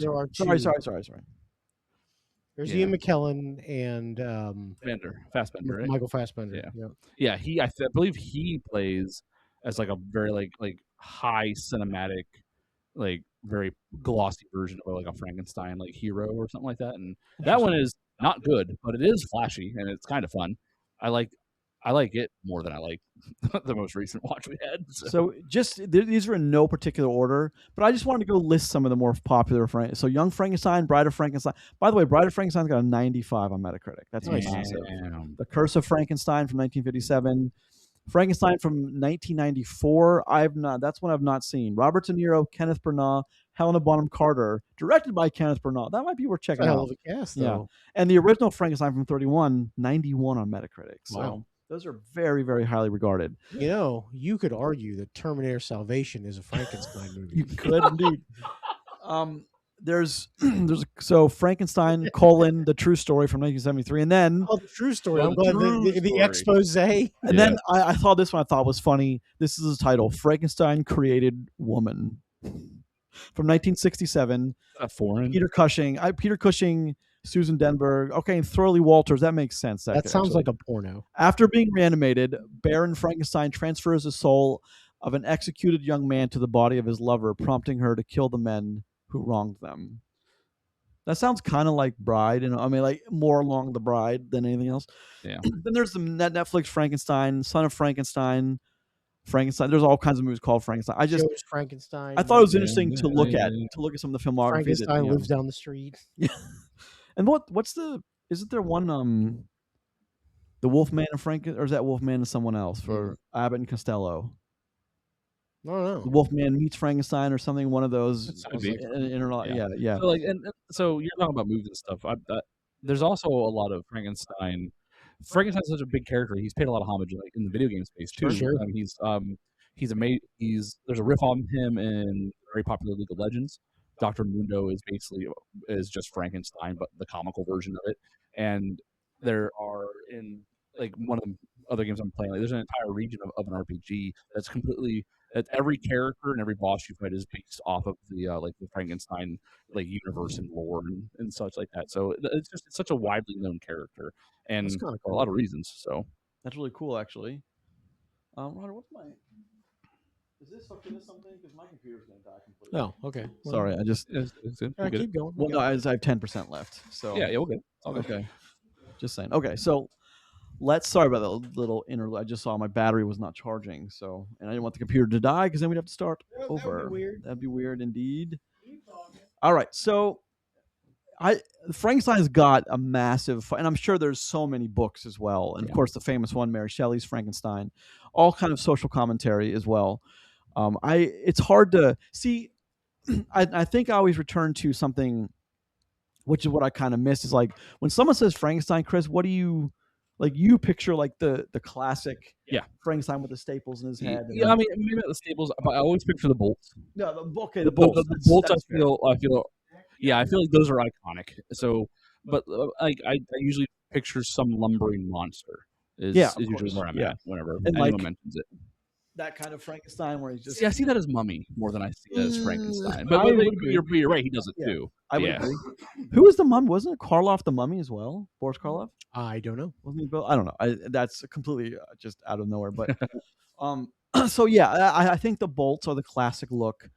There's Ian McKellen and Fassbender, right? Michael Fassbender. Yeah. I believe he plays as like a very like high cinematic, like very glossy version of like a Frankenstein like hero or something like that. And that one is not good, but it is flashy and it's kind of fun. I like it more than I like the most recent watch we had. So these are in no particular order, but I just wanted to go list some of the more popular. So Young Frankenstein, Bride of Frankenstein. By the way, Bride of Frankenstein's got a 95 on Metacritic. That's massive. The Curse of Frankenstein from 1957. Frankenstein from 1994. That's one I've not seen. Robert De Niro, Kenneth Branagh, Helena Bonham Carter, directed by Kenneth Branagh. That might be worth checking out. Hell of a cast, though. Yeah. And the original Frankenstein from 31, 91 on Metacritic. So wow. Those are very, very highly regarded. You know, you could argue that Terminator Salvation is a Frankenstein movie. You could indeed. There's Frankenstein, the true story from 1973, and then the true story. I'm glad the expose. And then I thought this one I thought was funny. This is the title: Frankenstein Created Woman, from 1967. A foreign. Peter Cushing, Susan Denberg. Okay, and Thurley Walters. That makes sense. That sounds like a porno. After being reanimated, Baron Frankenstein transfers the soul of an executed young man to the body of his lover, prompting her to kill the men who wronged them. That sounds kind of like Bride, I mean, like more along the Bride than anything else. Yeah. Then there's the Netflix Frankenstein, Son of Frankenstein. There's all kinds of movies called Frankenstein. Frankenstein. I thought it was interesting to look at some of the filmography. Frankenstein lives down the street. Yeah. And isn't there one the Wolfman of Frankenstein, or is that Wolfman and someone else for Abbott and Costello? I don't know. The Wolfman meets Frankenstein or something. One of those. Yeah. So so you're talking about movies and stuff. There's also a lot of Frankenstein. Frankenstein's such a big character. He's paid a lot of homage in the video game space too. Sure. I mean, there's a riff on him in very popular League of Legends. Dr. Mundo is just Frankenstein, but the comical version of it. And there are in like one of the other games I'm playing, like there's an entire region of an RPG that every character and every boss you fight is based off of the like the Frankenstein like universe and lore and such like that. So it's such a widely known character, and cool. for a lot of reasons. So that's really cool, actually. Ryder, what's my? Is this something? Because my computer's going to die completely. Oh, okay. Well, sorry, I just keep going. Well, no, I have 10% left. So yeah, we'll get it. Okay. Just saying. Okay, so sorry about that little interlude. I just saw my battery was not charging, and I didn't want the computer to die because then we'd have to start over. That would be weird. That'd be weird indeed. All right, so Frankenstein's got a massive, and I'm sure there's so many books as well, and of course the famous one, Mary Shelley's Frankenstein, all kind of social commentary as well. It's hard to see. I think I always return to something, which is what I kind of miss, is like when someone says Frankenstein, Chris, what do you like? You picture like the classic, Frankenstein with the staples in his head. Yeah, I mean maybe not the staples, but I always picture the bolts. No, the bolts. The bolts. I feel. Yeah, I feel like those are iconic. So, but I usually picture some lumbering monster. Is usually where I'm at whenever anyone mentions it. That kind of Frankenstein where he's just... See, I see that as Mummy more than I see it as Frankenstein. But you're right, he does it too. I would agree. Who was the mummy? Wasn't it Karloff the mummy as well? Boris Karloff? I don't know. Wasn't he Bill? I don't know. That's completely just out of nowhere. But so yeah, I think the bolts are the classic look.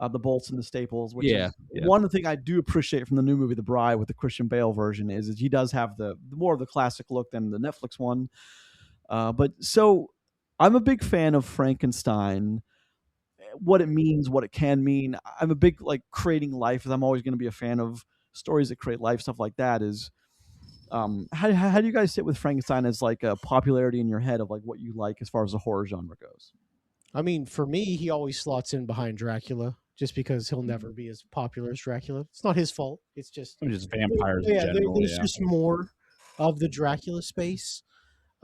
the bolts and the staples, which Yeah, is yeah. one thing I do appreciate from the new movie, The Bride, with the Christian Bale version, is he does have the more of the classic look than the Netflix one. But so I'm a big fan of Frankenstein. What it means, what it can mean. I'm a big like creating life. I'm always going to be a fan of stories that create life, stuff like that. Is how do you guys sit with Frankenstein as like a popularity in your head of like what you like as far as the horror genre goes? I mean, for me, he always slots in behind Dracula just because he'll never be as popular as Dracula. It's not his fault. It's just I mean, just vampires in general. there's Yeah, just more of the Dracula space.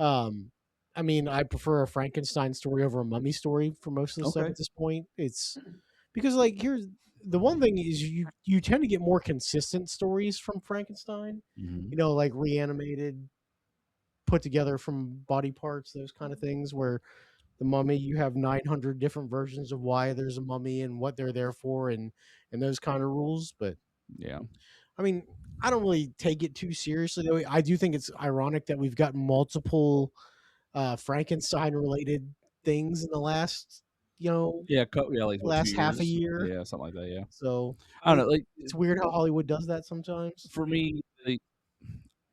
Um, I mean, I prefer a Frankenstein story over a mummy story for most of the stuff Okay. at this point. It's because like here's the one thing is you tend to get more consistent stories from Frankenstein. Mhm. You know, like reanimated, put together from body parts, those kind of things. Where the mummy, you have 900 different versions of why there's a mummy and what they're there for, and those kind of rules. But Yeah. I mean, I don't really take it too seriously. Though I do think it's ironic that we've got multiple Frankenstein related things in the last, Yeah, like what, 2 last half a years? year. Yeah, something like that. Yeah, So I don't know. Like it's weird how Hollywood does that sometimes. for me, like,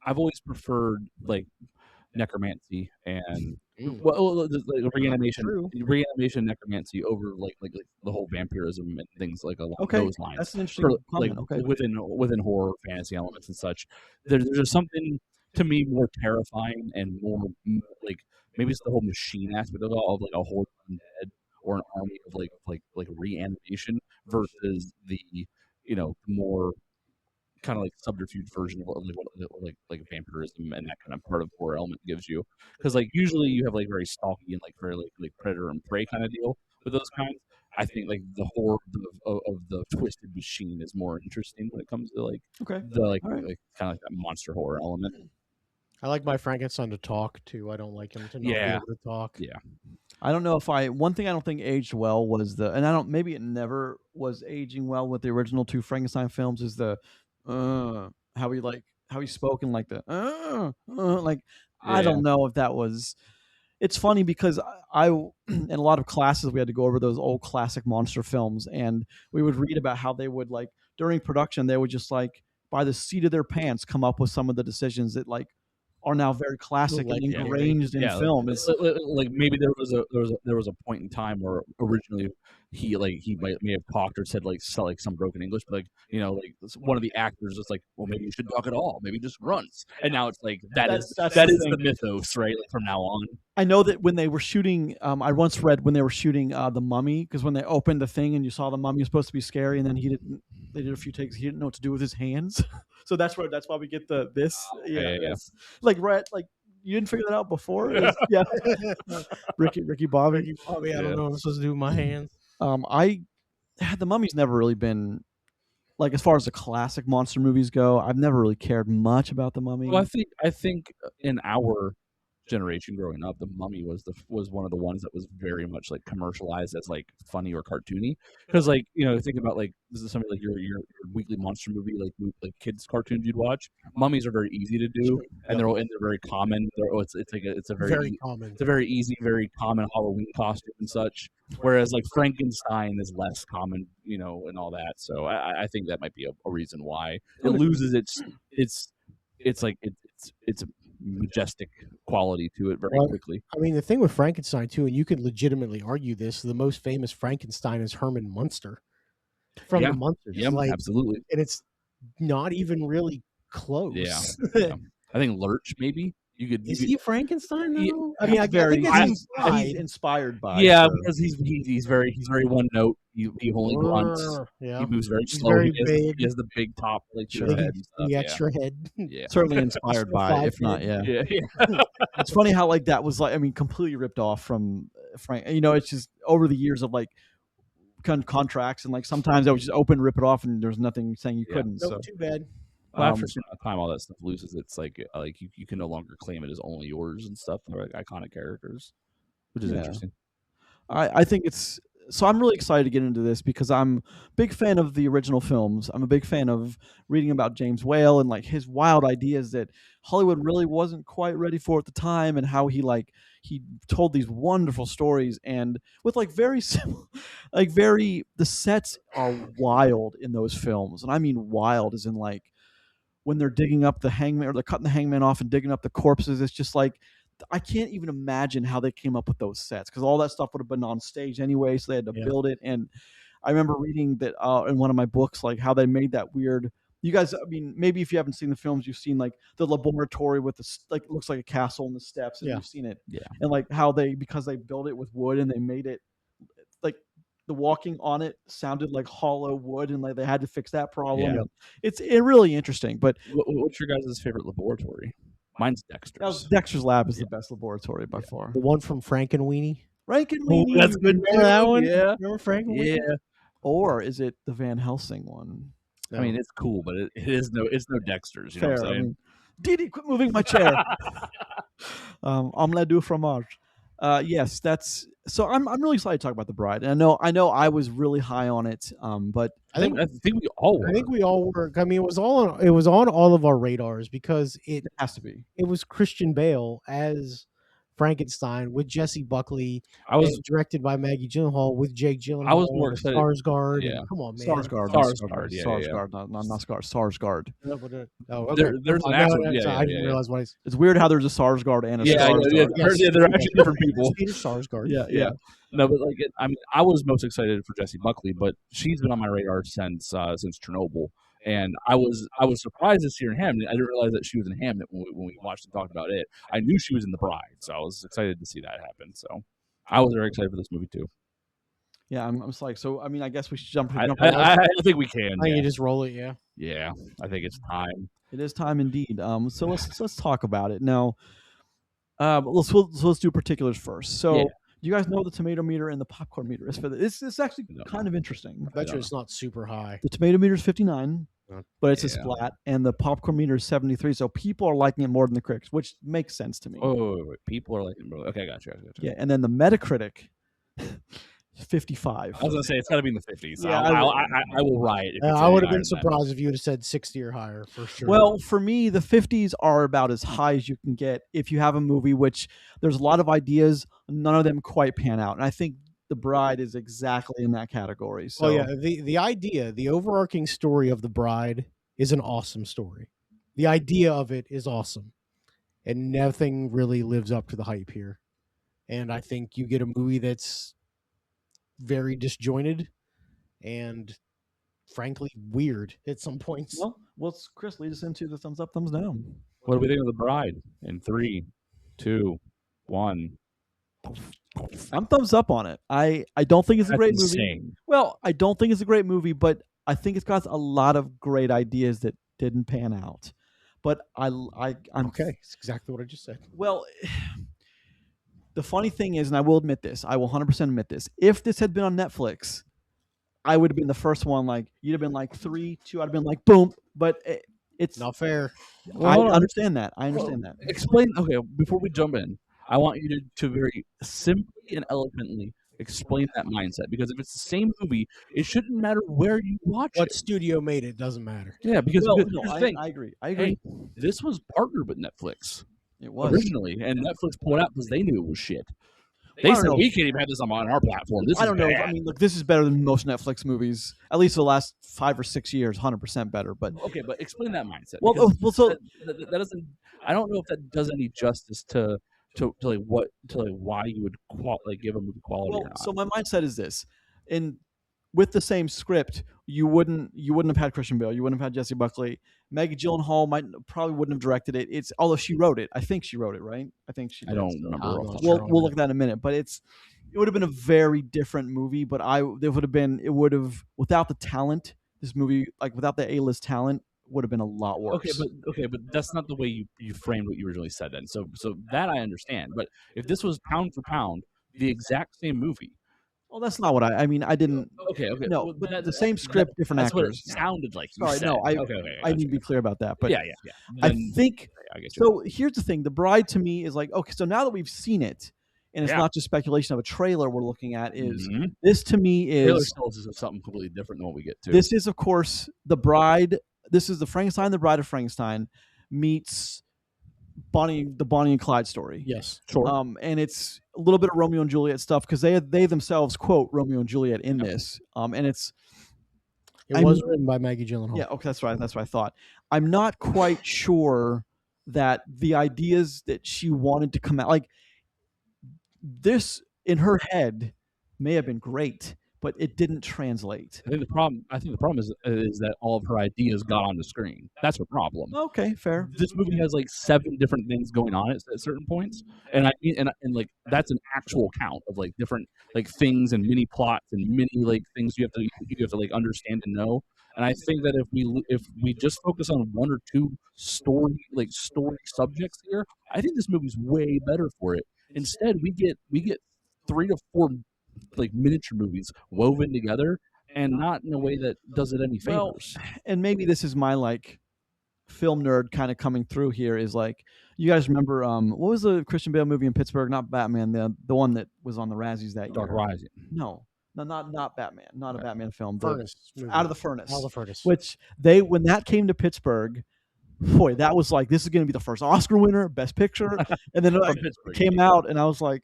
I've always preferred like necromancy and like True. reanimation necromancy over like the whole vampirism and things like along Okay, those lines. that's an For interesting like comment. Okay, within horror fantasy elements and such, there's just something to me more terrifying and more like maybe it's the whole machine aspect of it all, of like a horde of undead or an army of like reanimation versus the more kind of like subterfuge version of like vampirism and that kind of part of horror element gives you, because like usually you have like very stalky and like very like predator and prey kind of deal with those kinds. I think like the horror of the twisted machine is more interesting when it comes to like okay, the all right. like kind of like that monster horror element. I like my Frankenstein to talk too. I don't like him to not be Yeah. able to talk. Yeah. I don't know if one thing I don't think aged well was and I don't, maybe it never was aging well with the original two Frankenstein films, is the how he spoke in like the like I Yeah. don't know if that was. It's funny because I in a lot of classes we had to go over those old classic monster films, and we would read about how they would like during production they would just like by the seat of their pants come up with some of the decisions that like are now very classic and Legendary. ingrained in Yeah, film. like maybe there was a point in time where originally he may have talked or said like some broken English, but like like one of the actors was like, well, maybe you should talk at all, maybe just grunts, and now it's like that is That's the mythos, right? Like from now on. I know that when they were shooting, I once read when they were shooting the Mummy, because when they opened the thing and you saw the mummy was supposed to be scary, and then he didn't. They did a few takes. He didn't know what to do with his hands, so that's why we get this. Yeah. This. Like like you didn't figure that out before. Yeah, Ricky Bobby. Ricky Bobby, I don't Yeah. know what I'm supposed to do with my hands. The Mummy's never really been like, as far as the classic monster movies go. I've never really cared much about the Mummy. Well, I think in our generation growing up, the Mummy was one of the ones that was very much like commercialized as like funny or cartoony, because like think about like this is something like your weekly monster movie like kids cartoons you'd watch. Mummies are very easy to do, and they're very common. It's a Very common. it's a very easy, very common Halloween costume and such. Whereas like Frankenstein is less common, and all that. So I think that might be a reason why it loses it's like it's a majestic quality to it very Well, quickly. I mean, the thing with Frankenstein too, and you could legitimately argue this: the most famous Frankenstein is Herman Munster from Yeah. the Munsters. Yeah, Like, absolutely. and it's not even really close. Yeah. Yeah. I think Lurch maybe you could. Is he Frankenstein Yeah, though? I mean, I very think I- it's he's implied. inspired by. Yeah, sure. because he's very one note. He only grunts. Yeah, He moves very He's slow. very He big. has the big top like Sure. head Big, and stuff. the extra head. Yeah. Certainly inspired by, Five if not, head. yeah. Yeah. It's funny how like that was like, I mean, completely ripped off from Frank. It's just over the years of like contracts, and like sometimes I would just open, rip it off, and there's nothing saying you Yeah. couldn't. Nope, So too bad. Well, after some time, all that stuff loses. It's like you can no longer claim it as only yours and stuff. They're like iconic characters, which is Yeah. interesting. I think it's so I'm really excited to get into this because I'm a big fan of the original films. I'm a big fan of reading about James Whale and like his wild ideas that Hollywood really wasn't quite ready for at the time, and how he told these wonderful stories and with like very simple, like very the sets are wild in those films, and I mean wild as in like when they're digging up the hangman or they're cutting the hangman off and digging up the corpses. It's just like I can't even imagine how they came up with those sets because all that stuff would have been on stage anyway, so they had to build it. And I remember reading that in one of my books, like how they made that weird. You guys, I mean, maybe if you haven't seen the films, you've seen like the laboratory with the like it looks like a castle and the steps, and you've seen it. Yeah. And like how because they built it with wood and they made it like the walking on it sounded like hollow wood, and like they had to fix that problem. Yeah. It's really interesting. But what's your guys' favorite laboratory? Mine's Dexter's. Dexter's Lab is the best laboratory by far. The one from Frankenweenie. Frankenweenie. That's good. Remember that one? Yeah. Remember Frankenweenie? Yeah. Or is it the Van Helsing one? I mean, it's cool, but it's no Dexter's. You know what I'm saying? I mean, Didi, quit moving my chair. Omelette du fromage. Yes, that's so. I'm really excited to talk about The Bride. And I know I was really high on it. But I think we all were. I think we all were. I mean, it was on all of our radars because it has to be. It was Christian Bale as Frankenstein with Jesse Buckley. I was directed by Maggie Gyllenhaal with Jake Gyllenhaal. I was more excited. Skarsgård. Yeah. Come on, man. Sarsgaard. Not Sarsgaard. Oh, okay. There's an No, actual. I didn't realize what he's. It's weird how there's a Sarsgaard and a Skarsgård. Yeah, they're actually different people. Peter Sarsgaard. Yeah. No, but like, I mean, I was most excited for Jessie Buckley, but she's been on my radar since Chernobyl, and I was surprised to see her in Hamnet. I didn't realize that she was in Hamnet when we watched and talked about it. I knew she was in The Bride, so I was excited to see that happen. So I was very excited for this movie too. Yeah, I'm just like, so I mean, I guess we should jump. I think we can. I think you just roll it. Yeah. Yeah, I think it's time. It is time indeed. So let's talk about it now. Let's do particulars first. So. Do you guys know the tomato meter and the popcorn meter is for this? It's actually kind of interesting. I bet you it's not super high. The tomato meter is 59, but it's a splat, and the popcorn meter is 73. So people are liking it more than the critics, which makes sense to me. Oh, wait. People are liking it more. Okay, gotcha. Yeah, and then the Metacritic, 55. I was gonna say it's got to be in the 50s. Yeah, I will riot. I would have been surprised if you would have said 60 or higher for sure. Well, for me, the 50s are about as high as you can get if you have a movie which there's a lot of ideas, none of them quite pan out, and I think The Bride is exactly in that category. So, the idea, the overarching story of The Bride is an awesome story. The idea of it is awesome, and nothing really lives up to the hype here. And I think you get a movie that's very disjointed and frankly weird at some points. Well, Chris, lead us into the thumbs up, thumbs down. What do we think of The Bride? In 3, 2, 1. I'm thumbs up on it. I don't think it's a great movie. Insane. Well, I don't think it's a great movie, but I think it's got a lot of great ideas that didn't pan out. But I'm okay. It's exactly what I just said. Well, the funny thing is, and I will admit this, I will 100% admit this. If this had been on Netflix, I would have been the first one. Like you'd have been like 3, 2. I'd have been like boom. But it's not fair. I understand that. Explain. Okay, before we jump in, I want you to very simply and eloquently explain that mindset, because if it's the same movie, it shouldn't matter where you watch it. What studio made it doesn't matter. Yeah, because I agree. Hey, this was partnered with Netflix. It was originally, and Netflix pulled out because they knew it was shit. They said we can't even have this on our platform. I don't know. I mean, look, this is better than most Netflix movies, at least the last 5 or 6 years. 100% better. But okay, but explain that mindset. Well, so that doesn't. I don't know if that does any justice to why you would give a movie quality. Or not. So my mindset is this: with the same script, you wouldn't have had Christian Bale, you wouldn't have had Jessie Buckley. Maggie Gyllenhaal probably wouldn't have directed it. Although she wrote it. I think she wrote it, right? I think she did. I don't remember. We'll look at that in a minute. But it would have been a very different movie. But it would have without the talent. This movie, like without the A-list talent, would have been a lot worse. Okay, but that's not the way you framed what you originally said. Then, so that I understand. But if this was pound for pound the exact same movie. Well, that's not what I mean. I didn't. Okay. No, but the same script, different that's actors. What it sounded like. Sorry, no. I need to be clear about that. But yeah. I think. I guess so. Here's the thing: The Bride to me is like, okay. So now that we've seen it, and it's not just speculation of a trailer we're looking at. Is Mhm. this to me Taylor is tells us something completely different than what we get to. this is of course the bride. This is the Frankenstein, the Bride of Frankenstein meets the Bonnie and Clyde story. Yes. Sure. And it's a little bit of Romeo and Juliet stuff because they themselves quote Romeo and Juliet in this. And it was written by Maggie Gyllenhaal. Yeah, okay, that's right. That's what I thought. I'm not quite sure that the ideas that she wanted to come out, like this in her head, may have been great, but it didn't translate. I think the problem is that all of her ideas got on the screen. That's her problem. Okay, fair. This movie has like 7 different things going on at certain points, and like that's an actual count of like different like things and mini plots and mini like things you have to like understand and know. And I think that if we just focus on 1 or 2 story subjects here, I think this movie's way better for it. Instead, we get 3 to 4 like miniature movies woven together, and not in a way that does it any favors. And maybe this is my like film nerd kind of coming through here. Is like, you guys remember what was the Christian Bale movie in Pittsburgh? Not Batman, the one that was on the Razzies that Dark year. Rising. No, not Batman, not a Batman film. Furnace. Out of the Furnace. Out of the Furnace. Which when that came to Pittsburgh, boy, that was like, this is going to be the first Oscar winner, Best Picture, and then it came out, and I was like,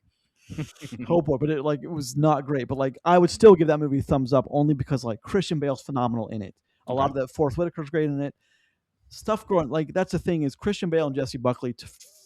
oh boy, but it was not great. But like, I would still give that movie a thumbs up only because like Christian Bale's phenomenal in it. A lot of that Forrest Whitaker's great in it. Stuff growing like that's the thing is Christian Bale and Jesse Buckley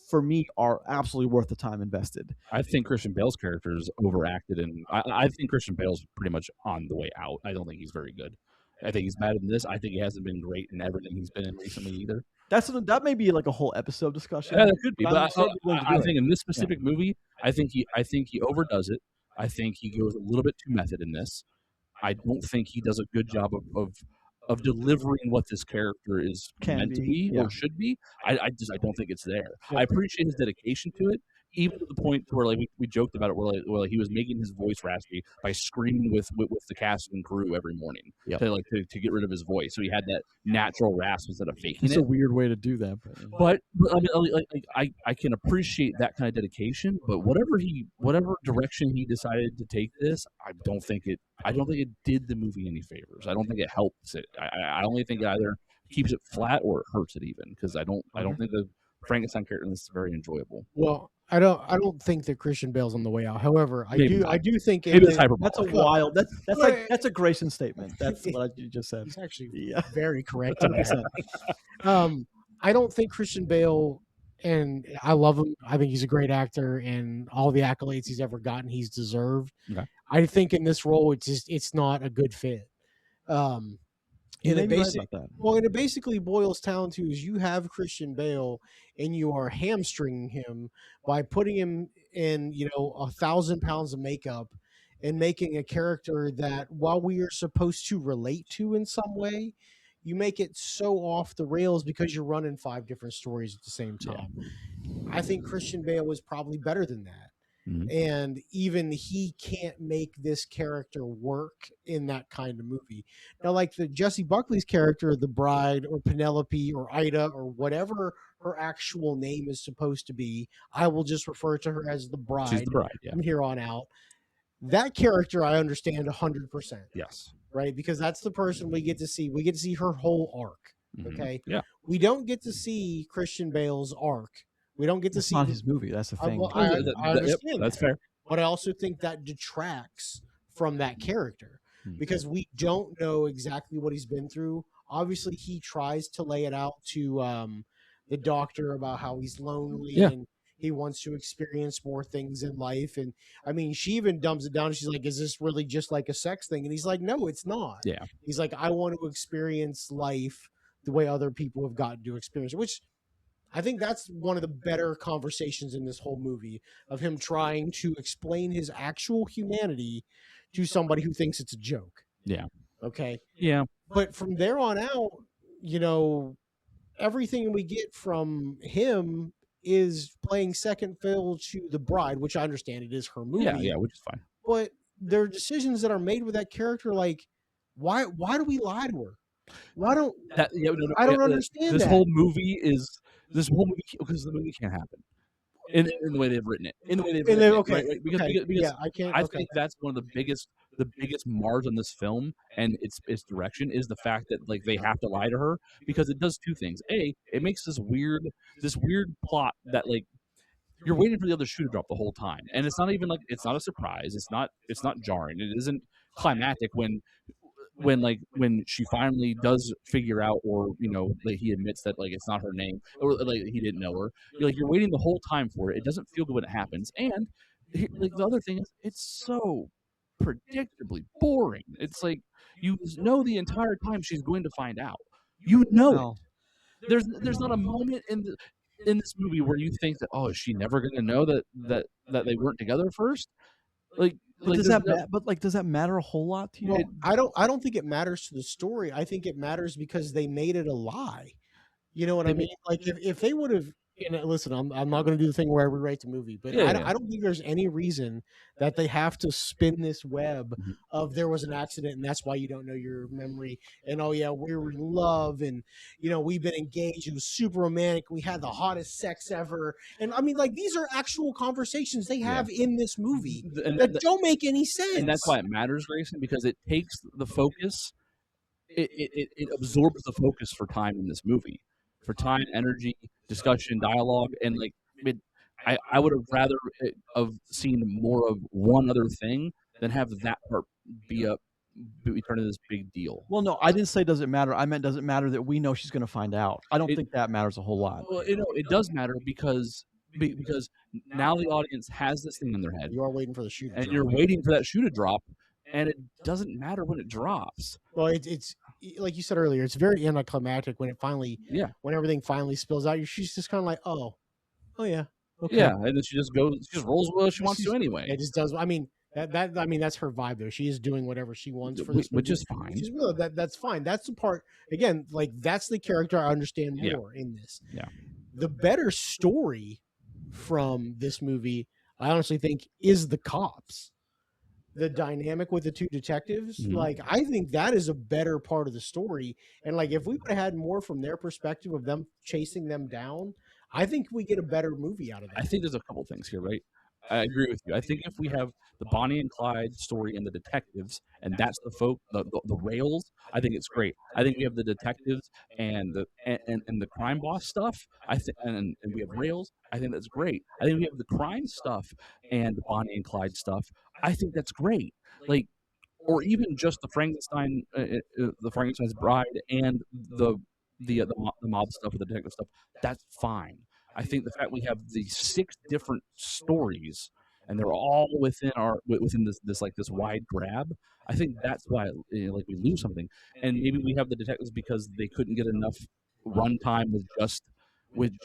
for me are absolutely worth the time invested. I think Christian Bale's character is overacted, and I think Christian Bale's pretty much on the way out. I don't think he's very good. I think he's bad in this. I think he hasn't been great in everything he's been in recently either. That may be like a whole episode discussion. Yeah, that could be. But I think in this specific movie, I think he overdoes it. I think he goes a little bit too method in this. I don't think he does a good job of delivering what this character is meant to be or should be. I don't think it's there. I appreciate his dedication to it, even to the point where like we joked about it, where he was making his voice raspy by screaming with the cast and crew every morning to get rid of his voice, so he had that natural rasp instead of faking it. It's a weird way to do that, but I mean, I can appreciate that kind of dedication. But whatever direction he decided to take this, I don't think it did the movie any favors. I don't think it helps it. I only think it either keeps it flat or it hurts it even, because I don't think the Frankenstein character in this is very enjoyable. Well, I don't think that Christian Bale's on the way out. However, I do think that's a wild. That's a Grayson statement. That's what you just said. He's actually very correct in that. I don't think Christian Bale, and I love him. I think he's a great actor, and all the accolades he's ever gotten, he's deserved. Okay. I think in this role, it's not a good fit. And it basically boils down to is you have Christian Bale and you are hamstringing him by putting him in 1,000 pounds of makeup and making a character that, while we are supposed to relate to in some way, you make it so off the rails because you're running 5 different stories at the same time. I think Christian Bale was probably better than that. Mm-hmm. And even he can't make this character work in that kind of movie. Now, like the Jessie Buckley's character, the bride or Penelope or Ida or whatever her actual name is supposed to be, I will just refer to her as the bride. She's the bride, from here on out. That character I understand 100%. Yes. Right? Because that's the person we get to see. We get to see her whole arc. Mm-hmm. Okay? Yeah. We don't get to see Christian Bale's arc. We don't get to see not his movie. That's the thing. I understand that's fair. But I also think that detracts from that character because we don't know exactly what he's been through. Obviously, he tries to lay it out to the doctor about how he's lonely and he wants to experience more things in life. And I mean, she even dumbs it down. She's like, is this really just like a sex thing? And he's like, no, it's not. Yeah. He's like, I want to experience life the way other people have gotten to experience it, which I think that's one of the better conversations in this whole movie of him trying to explain his actual humanity to somebody who thinks it's a joke. Yeah. Okay. Yeah. But from there on out, everything we get from him is playing second fiddle to the bride, which I understand it is her movie. Yeah, which is fine. But there are decisions that are made with that character, like why do we lie to her? Why don't I don't understand this that. whole movie because the movie can't happen. in the way they've written it, Okay, right? Because okay, because, yeah, because I can't. I Okay, think that's one of the biggest mars on this film and its direction is the fact that like they have to lie to her because it does two things. A, it makes this weird plot that like you're waiting for the other shoe to drop the whole time, and it's not even like it's not a surprise. It's not jarring. It isn't climactic when she finally does figure out, or like he admits that like it's not her name, or like he didn't know her. You're waiting the whole time for it. It doesn't feel good when it happens, and like the other thing is it's so predictably boring. It's like you know the entire time she's going to find out. You know it. No. There's not a moment in this movie where you think that is she never going to know that they weren't together first? Like Does there's that no, but like does that matter a whole lot to you? well, I don't think it matters to the story. I think it matters because they made it a lie. You know what They I ma- mean? Like if they would have, listen, I'm not going to do the thing where I rewrite the movie, but Yeah, yeah. I don't think there's any reason that they have to spin this web Mhm. of there was an accident and that's why you don't know your memory, and oh yeah, we were in love, and we've been engaged. It was super romantic. We had the hottest sex ever, and I mean, like, these are actual conversations they Yeah. have in this movie and that don't make any sense. and that's why it matters, Grayson, because it takes the focus. It absorbs the focus for time in this movie, for time, energy, discussion, dialogue, and like I would have rather have seen more of one other thing than have that part be turned into this big deal. Well, no, I didn't say does it matter. I meant does it matter that we know she's going to find out. I don't It- think that matters a whole lot. Well, it does matter because now the audience has this thing in their head, You are waiting for the shoe to and drop. you're waiting for that shoe to drop, and it doesn't matter when it drops. Well, it's like you said earlier. It's very anticlimactic when it finally, Yeah, when everything finally spills out. She's just kind of like, oh yeah, okay. yeah, and then she just rolls with what she wants to She's- anyway. It just does. I mean, I mean, that's her vibe though. She is doing whatever she wants for Wh- this, which movie. is fine. She's really that's fine. That's the part again. Like, that's the character I understand Yeah. more in this. Yeah. The better story from this movie, I honestly think, is the cops. The dynamic with the two detectives, Mhm. like, I think that is a better part of the story. And like, if we would have had more from their perspective of them chasing them down, I think we get a better movie out of I that. think there's a couple things here, right? I agree with you. I think if we have the Bonnie and Clyde story and the detectives, and that's the rails, I think it's great. I think we have the detectives and the crime boss stuff. I think and we have rails. I think that's great. I think we have the crime stuff and the Bonnie and Clyde stuff. I think that's great. Like, or even just the Frankenstein's bride and the mob stuff, the detective stuff. That's fine. I think the fact we have these 6 different stories and they're all within this wide grab. I think that's why like we lose something, and maybe we have the detectives because they couldn't get enough runtime with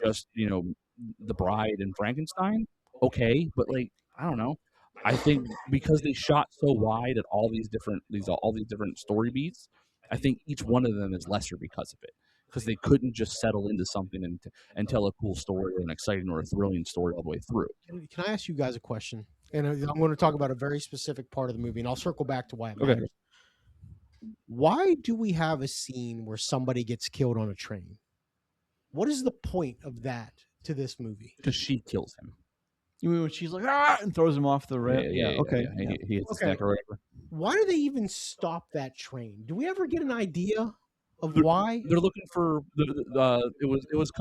just the bride and Frankenstein. Okay, but like I don't know. I think because they shot so wide at all these different story beats, I think each one of them is lesser because of it. Because they couldn't just settle into something and tell a cool story or an exciting or a thrilling story all the way through. Can I ask you guys a question? And I'm going to talk about a very specific part of the movie, and I'll circle back to why it Okay. matters. Why do we have a scene where somebody gets killed on a train? What is the point of that to this movie? Because she kills him. You mean when she's like and throws him off the rail? Yeah, okay. Yeah. He hits Okay. the neck or whatever. Why do they even stop that train? Do we ever get an idea of They're- why? They're looking for it was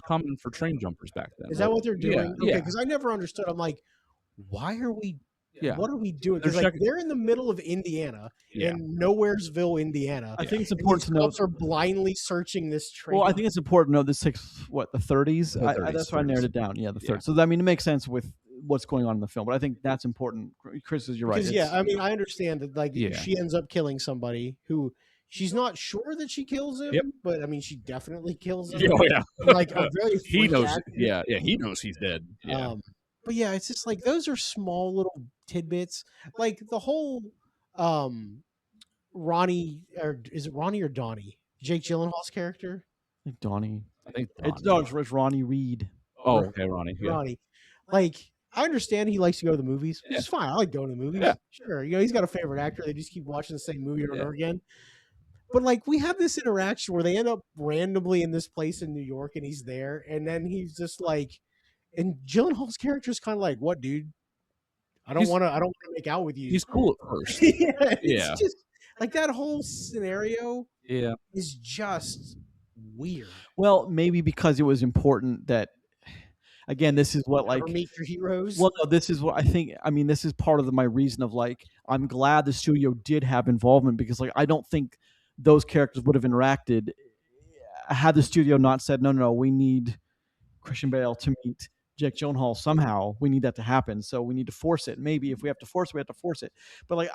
common for train jumpers back then. Is that what they're doing? Yeah, Okay, yeah. because I never understood. I'm like, why are we? Yeah. What are we doing? They're Because like, checking- they're in the middle of Indiana, Yeah. in Nowheresville, Indiana. I think it's and important these to note. cops are blindly searching this train. Well, I think it's important to know this takes the 30s. The 30s, That's why I narrowed it down. Yeah, the 30s. So I mean, it makes sense with what's going on in the film, but I think that's important. Chris, you're right. Because I mean, I understand that like Yeah. she ends up killing somebody who she's not sure that she kills him, Yep. but I mean, she definitely kills him. Yeah. Like a very He freak knows. accident. Yeah. He knows he's dead. Yeah. But yeah, it's just like those are small little tidbits. Like the whole Ronnie, or is it Ronnie or Donnie? Jake Gyllenhaal's character? I think Donnie. I think It's Ronnie Reed. Oh, okay, Ronnie. Yeah. Ronnie. Like, I understand he likes to go to the movies, which Yeah. is fine. I like going to the movies. Yeah. Sure. He's got a favorite actor. They just keep watching the same movie over and Yeah. over again. But like, we have this interaction where they end up randomly in this place in New York and he's there, and then he's just like, And Gyllenhaal's character is kind of like, "What, dude? I don't He's- want to make out with you." He's cool at first. Yeah, it's Yeah. just like that whole scenario Yeah. is just weird. Well, maybe because it was important that, again, this is what Never like. meet your heroes. Well, no, this is what I think. I mean, this is part of my reason of like, I'm glad the studio did have involvement, because like I don't think those characters would have interacted had the studio not said, no, we need Christian Bale to meet Jake Gyllenhaal somehow. We need that to happen, so we need to force it. Maybe if we have to force it, we have to force it. But like,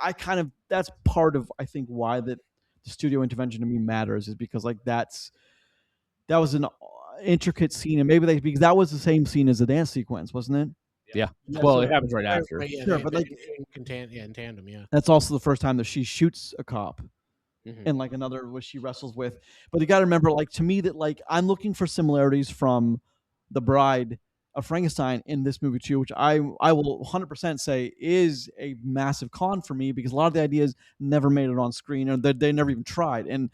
that's part of, I think, why the studio intervention to me matters, is because like that was an intricate scene, and maybe because that was the same scene as the dance sequence, wasn't it? Yeah. Yeah, Well, so- it happens right after. Yeah, Sure, but like in tandem, yeah. that's also the first time that she shoots a cop. Mhm. And like another which she wrestles with. But you got to remember, like, to me, that like I'm looking for similarities from The Bride of Frankenstein in this movie too, which I will 100% say is a massive con for me, because a lot of the ideas never made it on screen, or they never even tried. And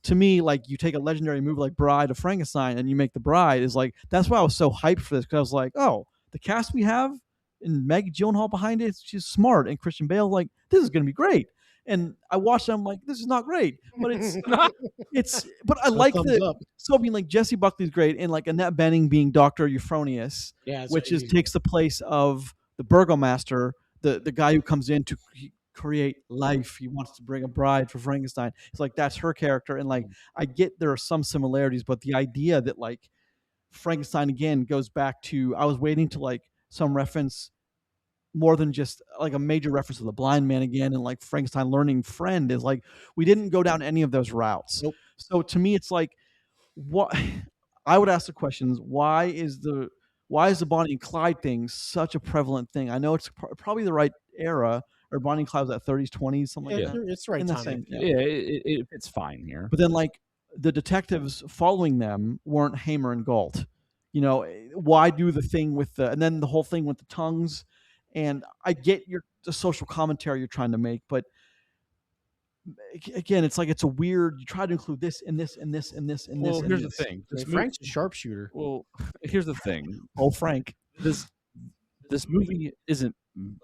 to me, like, you take a legendary movie like Bride of Frankenstein and you make The Bride, is like, that's why I was so hyped for this, because I was like, oh, the cast we have and Maggie Gyllenhaal behind it, she's smart, and Christian Bale, like, this is gonna be great. And I watched it, I'm like, this is not great, but it's but I like thumbs up. so I mean, like, Jesse Buckley's great, and like Annette Bening being Dr. Euphronius, Yeah, it's which crazy. takes the place of the burgomaster, the guy who comes in to create life. He wants to bring a bride for Frankenstein. It's like, that's her character, and like, I get there are some similarities, but the idea that like Frankenstein again goes back to, I was waiting to like some reference more than just like a major reference to the blind man again, and like Frankenstein learning friend, is like, we didn't go down any of those routes. Nope. So to me, it's like, what I would ask the questions: why is the Bonnie and Clyde thing such a prevalent thing? I know it's probably the right era, or Bonnie and Clyde was at 30s, 20s, something Yeah, like that. it's the right In the time. same- yeah. Yeah, it fits fine here. But then, like, the detectives following them weren't Hamer and Galt. You know, why do the thing with and then the whole thing with the tongues? And I get the social commentary you're trying to make, but again, it's like, it's a weird. You try to include this and this and this and this and this. Well, and here's the this. thing. I mean, Frank's a sharpshooter. Well, here's the thing. Oh, Frank. This movie isn't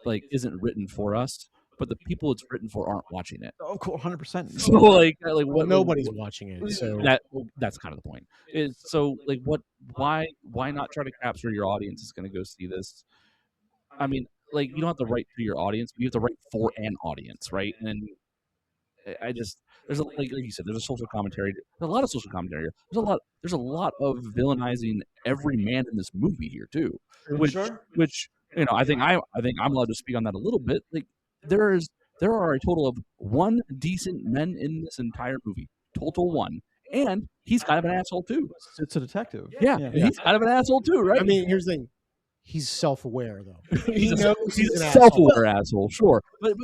written for us, but the people it's written for aren't watching it. Oh, cool, 100%. So like Well, what nobody's watching it, so that's kind of the point. So like why not try to capture your audience is going to go see this? I mean, like, you don't have to write to your audience, but you have to write for an audience, right? And I just there's like you said, there's a social commentary. There's a lot of social commentary here. There's a lot of villainizing every man in this movie here too. Which you know, I think I'm allowed to speak on that a little bit. Like, there are a total of one decent men in this entire movie. Total one. And he's kind of an asshole too. It's a detective. Yeah, he's kind of an asshole too, right? I mean, here's the thing. He's self-aware, though. he's He a, knows he's he's a an asshole. self-aware asshole, sure. But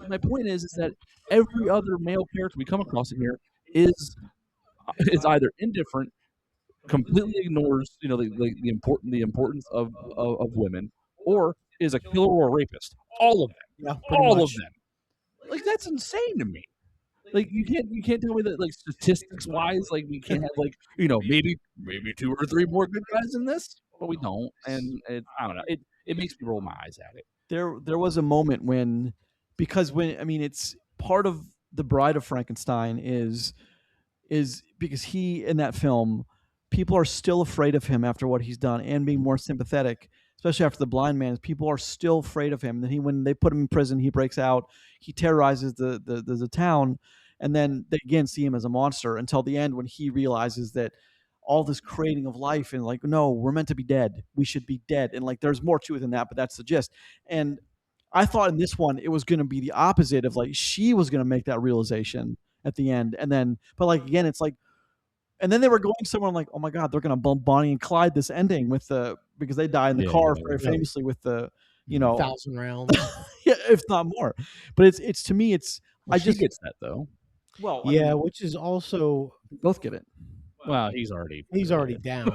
my point is that every other male character we come across in here is either indifferent, completely ignores, you know, the importance of women, or is a killer or a rapist. All of them. Yeah, pretty All much. of them. Like, that's insane to me. Like, you can't tell me that, like, statistics wise, like, we can't have, like, you know, maybe 2 or 3 more good guys in this, but we don't. And I don't know. It makes me roll my eyes at it. There was a moment when it's part of The Bride of Frankenstein is because he, in that film, people are still afraid of him after what he's done, and being more sympathetic, especially after the blind man. People are still afraid of him. Then when they put him in prison, he breaks out, he terrorizes the town, and then they again see him as a monster until the end, when he realizes that all this creating of life, and like, no, we're meant to be dead. We should be dead. And like, there's more to it than that, but that's the gist. And I thought in this one, it was going to be the opposite of, like, she was going to make that realization at the end. And then, but like, again, it's like, and then they were going somewhere. I'm like, oh my God, they're going to bump Bonnie and Clyde this ending because they die in the car very famously with the, 1,000 rounds. yeah, if not more. But it's to me, it's, Well, she gets that though. Well, Yeah, which is also both get it. Well, he's already down.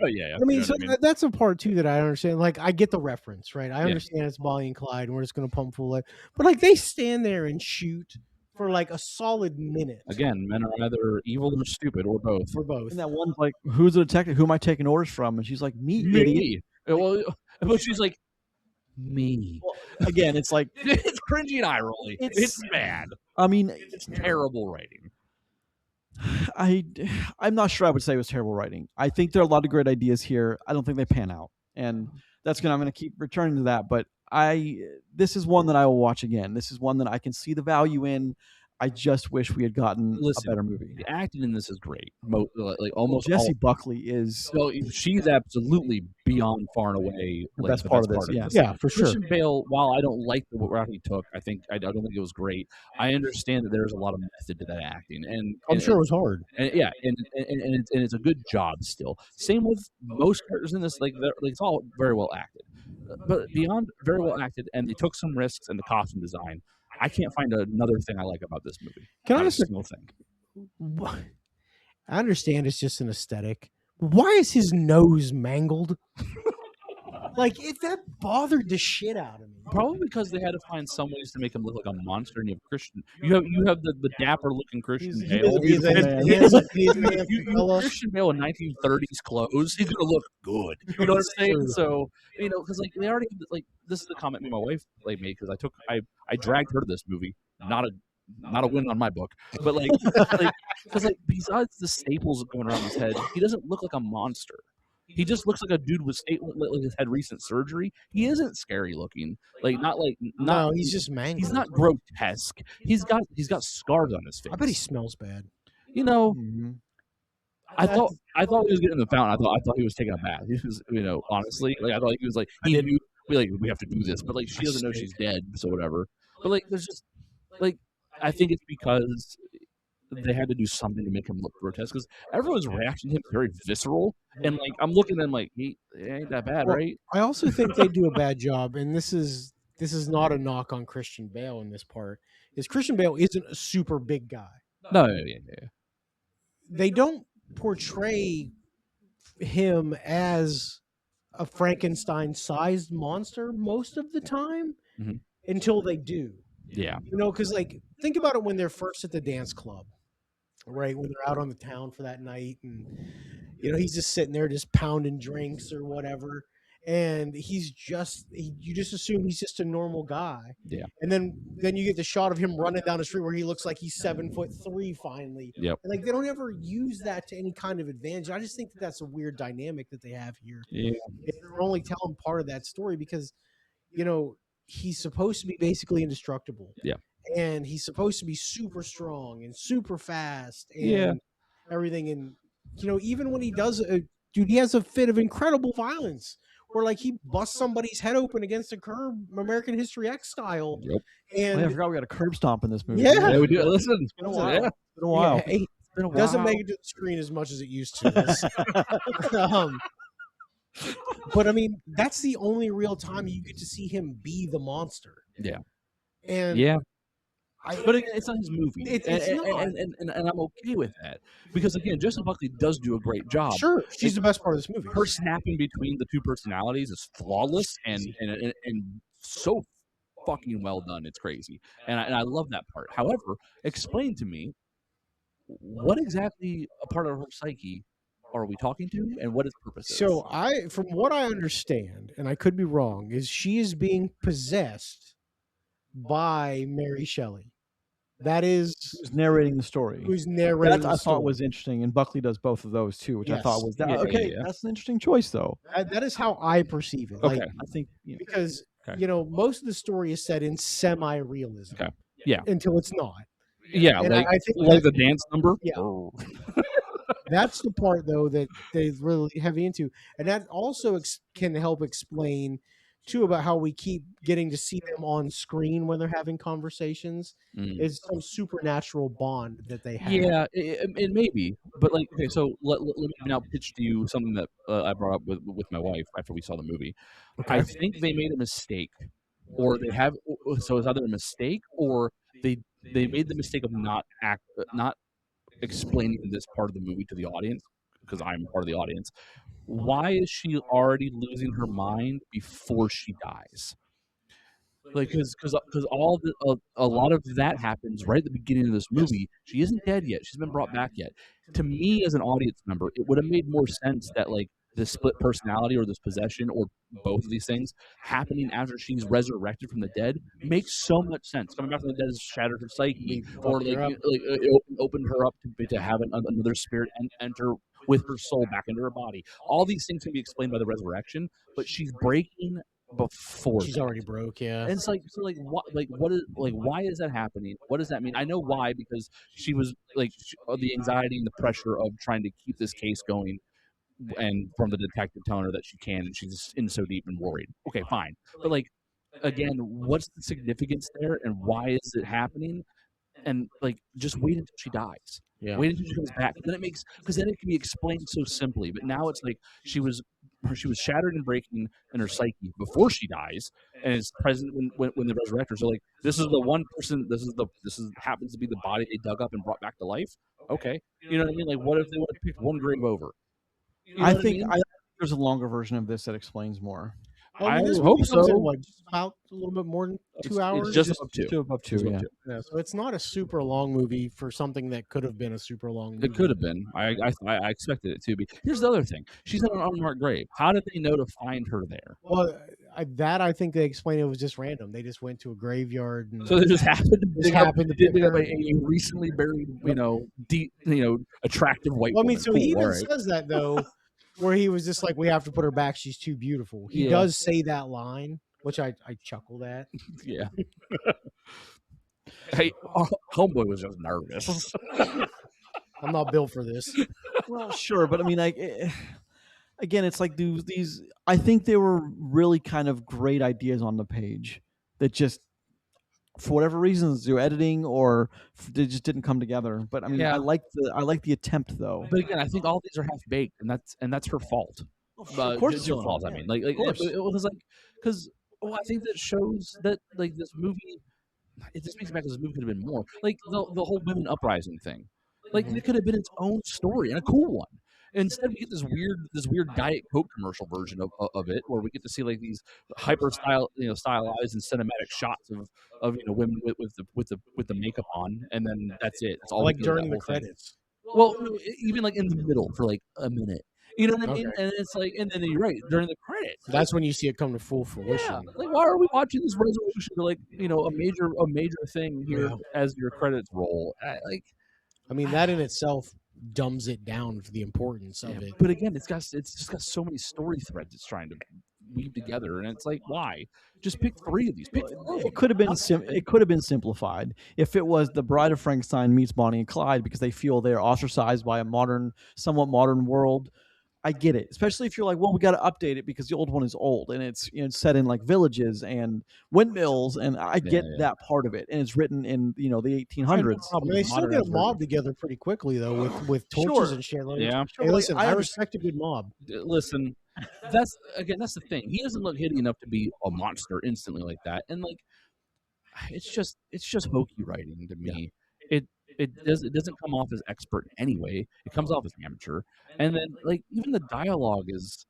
yeah. I mean, so that's a part too that I understand. Like, I get the reference, right? I understand it's Bonnie and Clyde, and we're just gonna pump full of, but like, they stand there and shoot for like a solid minute. Again, men are either evil or stupid, or both. For both. And that one's like, who's the detective? Who am I taking orders from? And she's like, me, idiot. Well, but she's like, me. Again, it's like It's cringy and eye rolling. It's bad. I mean, It's terrible writing. I'm not sure I would say it was terrible writing. I think there are a lot of great ideas here. I don't think they pan out, and I'm gonna keep returning to that. But this is one that I will watch again. This is one that I can see the value in. I just wish we had gotten Listen, a better movie. The acting in this is great. Like almost Jesse Buckley is So she's absolutely beyond far and away the like, best part of this. Yeah, Yeah, for sure. Christian Bale, while I don't like the route he took, I don't think it was great. I understand that there's a lot of method to that acting, and I'm sure it was hard. and it's a good job still. Same with most characters in this, like it's all very well acted, but beyond very well acted, and they took some risks in the costume design. I can't find another thing I like about this movie. Can I Not a ask single thing. I understand it's just an aesthetic. Why is his nose mangled? Like, that bothered the shit out of me. Probably because they had to find some ways to make him look like a monster, and you have Christian. You have the dapper looking Christian Bale. He's a Christian Bale in 1930s clothes. He's gonna look good. You know what I'm saying? So because like they already this is the comment me and my wife made because I dragged her to this movie. Not a win on my book, but because besides the staples going around his head, he doesn't look like a monster. He just looks like a dude with he's had recent surgery. He isn't scary looking. No, he's just mangled. He's not grotesque. He's got scars on his face. I bet he smells bad. I thought he was getting in the fountain. I thought he was taking a bath. He was, honestly, I thought he was he knew we have to do this, but she doesn't know she's dead, so whatever. But there's just I think it's because they had to do something to make him look grotesque because everyone's reaction to him is very visceral, and I'm looking at him he ain't that bad, right? I also think they do a bad job, and this is not a knock on Christian Bale in this part. Is Christian Bale isn't a super big guy. No, yeah. They don't portray him as a Frankenstein-sized monster most of the time until they do. Yeah. Because think about it when they're first at the dance club, right? When they're out on the town for that night, and he's just sitting there just pounding drinks or whatever, and you just assume he's just a normal guy. Yeah. And then you get the shot of him running down the street where he looks like he's 7'3" finally. Yep. And they don't ever use that to any kind of advantage. I just think that's a weird dynamic that they have here. Yeah. They're only telling part of that story because he's supposed to be basically indestructible. Yeah. And he's supposed to be super strong and super fast and everything. And, even when he does, he has a fit of incredible violence where he busts somebody's head open against a curb, American History X style. Yep. And I forgot we got a curb stomp in this movie. Yeah. We do. Listen, it's been a while. Yeah. It's been a while. Yeah, it doesn't make it to the screen as much as it used to. But I mean, that's the only real time you get to see him be the monster. Yeah. And but it's not his movie. It's not. And I'm okay with that. Because again, Jessica Buckley does do a great job. Sure. She's the best part of this movie. Her snapping between the two personalities is flawless and so fucking well done. It's crazy. And I love that part. However, explain to me what exactly a part of her psyche are we talking to, and what its purpose is? So from what I understand, and I could be wrong, is she is being possessed by Mary Shelley. That is who's narrating the story. Who's narrating that I thought was interesting, and Buckley does both of those too, which I thought was that's an interesting choice, though. That is how I perceive it. Okay, I think because most of the story is set in semi-realism. Okay, yeah, until it's not. Yeah, and I think the dance number. Yeah. That's the part, though, that they really heavy into. And that also can help explain, too, about how we keep getting to see them on screen when they're having conversations. It's some supernatural bond that they have. Yeah, it may be. But, okay, so let me now pitch to you something that I brought up with my wife after we saw the movie. Okay. I think they made a mistake. Or they have – so it's either a mistake or they made the mistake of not explaining this part of the movie to the audience, because I'm part of the audience. Why is she already losing her mind before she dies? Because a lot of that happens right at the beginning of this movie. She isn't dead yet. She's been brought back yet. To me, as an audience member, it would have made more sense that this split personality or this possession or both of these things happening after she's resurrected from the dead makes so much sense. Coming back from the dead has shattered her psyche, or like it opened her up to have another spirit enter with her soul back into her body. All these things can be explained by the resurrection, but she's breaking before She's that. already broke, yeah. And it's why is that happening? What does that mean? I know why, because she was the anxiety and the pressure of trying to keep this case going, and from the detective telling her that she can, and she's in so deep and worried. Okay, fine, but like again, what's the significance there, and why is it happening? And just wait until she dies. Yeah. Wait until she comes back. Then because then it can be explained so simply. But now it's like she was shattered and breaking in her psyche before she dies, and is present when the resurrectors are like, this is the one person. This is happens to be the body they dug up and brought back to life. Okay, you know what I mean? Like, what if they would have picked one grave over? You know I what think mean? there's a longer version of this that explains more. Well, I mean, this hope movie comes in, so. what, just about a little bit more than 2 hours? It's just above two. Above two, Just above yeah. two. Yeah, so it's not a super long movie for something that could have been a super long movie. It could have been. I expected it to be. Here's the other thing. She's in an unmarked grave. How did they know to find her there? Well, I think they explained it was just random. They just went to a graveyard and So they just happened to Just happened to dig pick up her. a recently buried, deep, attractive white Well, I mean, woman. so he Cool, even all right. says that though, where he was just like, "We have to put her back. She's too beautiful." He Yeah. does say that line, which I chuckled at. Yeah. Hey, homeboy was just nervous. I'm not built for this. Well, sure, but I mean, again, it's like these. I think they were really kind of great ideas on the page that just, for whatever reasons, through editing or they just didn't come together. But I mean, Yeah. I like the attempt though. But again, I think all these are half baked, and that's her fault. Of course, it's her Jill's fault. fault. I mean, Of course. it was because I think that shows that this movie. It just makes me back. This movie could have been more like the whole women uprising thing. Like it could have been its own story and a cool one. Instead, we get this weird Diet Coke commercial version of it, where we get to see like these stylized and cinematic shots of women with the makeup on, and then that's it. That's all. Like we get of during that the whole thing. credits. Well, even like in the middle for like a minute. You know what I mean? Okay. And it's like, and then you're right during the credits. That's when you see it come to full fruition. Yeah, like why are we watching this resolution to a major thing here Yeah. as your credits roll? I mean, that in itself dumbs it down for the importance of it. But again, it's just got so many story threads it's trying to weave together, and it's like, why? Just pick 3 of these. Pick 4 of them. It could have been it could have been simplified if it was the Bride of Frankenstein meets Bonnie and Clyde because they feel they're ostracized by a somewhat modern world. I get it, especially if you're like, well, we got to update it because the old one is old and it's set in like villages and windmills, and I get that part of it, and it's written in the 1800s. They still get a mob together pretty quickly though, with torches and shit. Like, Yeah. Hey, listen, I I respect a good mob. Listen, that's the thing. He doesn't look hideous enough to be a monster instantly like that, and like it's just hokey writing to me. It doesn't come off as expert in any way. It comes off as amateur, and then like even the dialogue is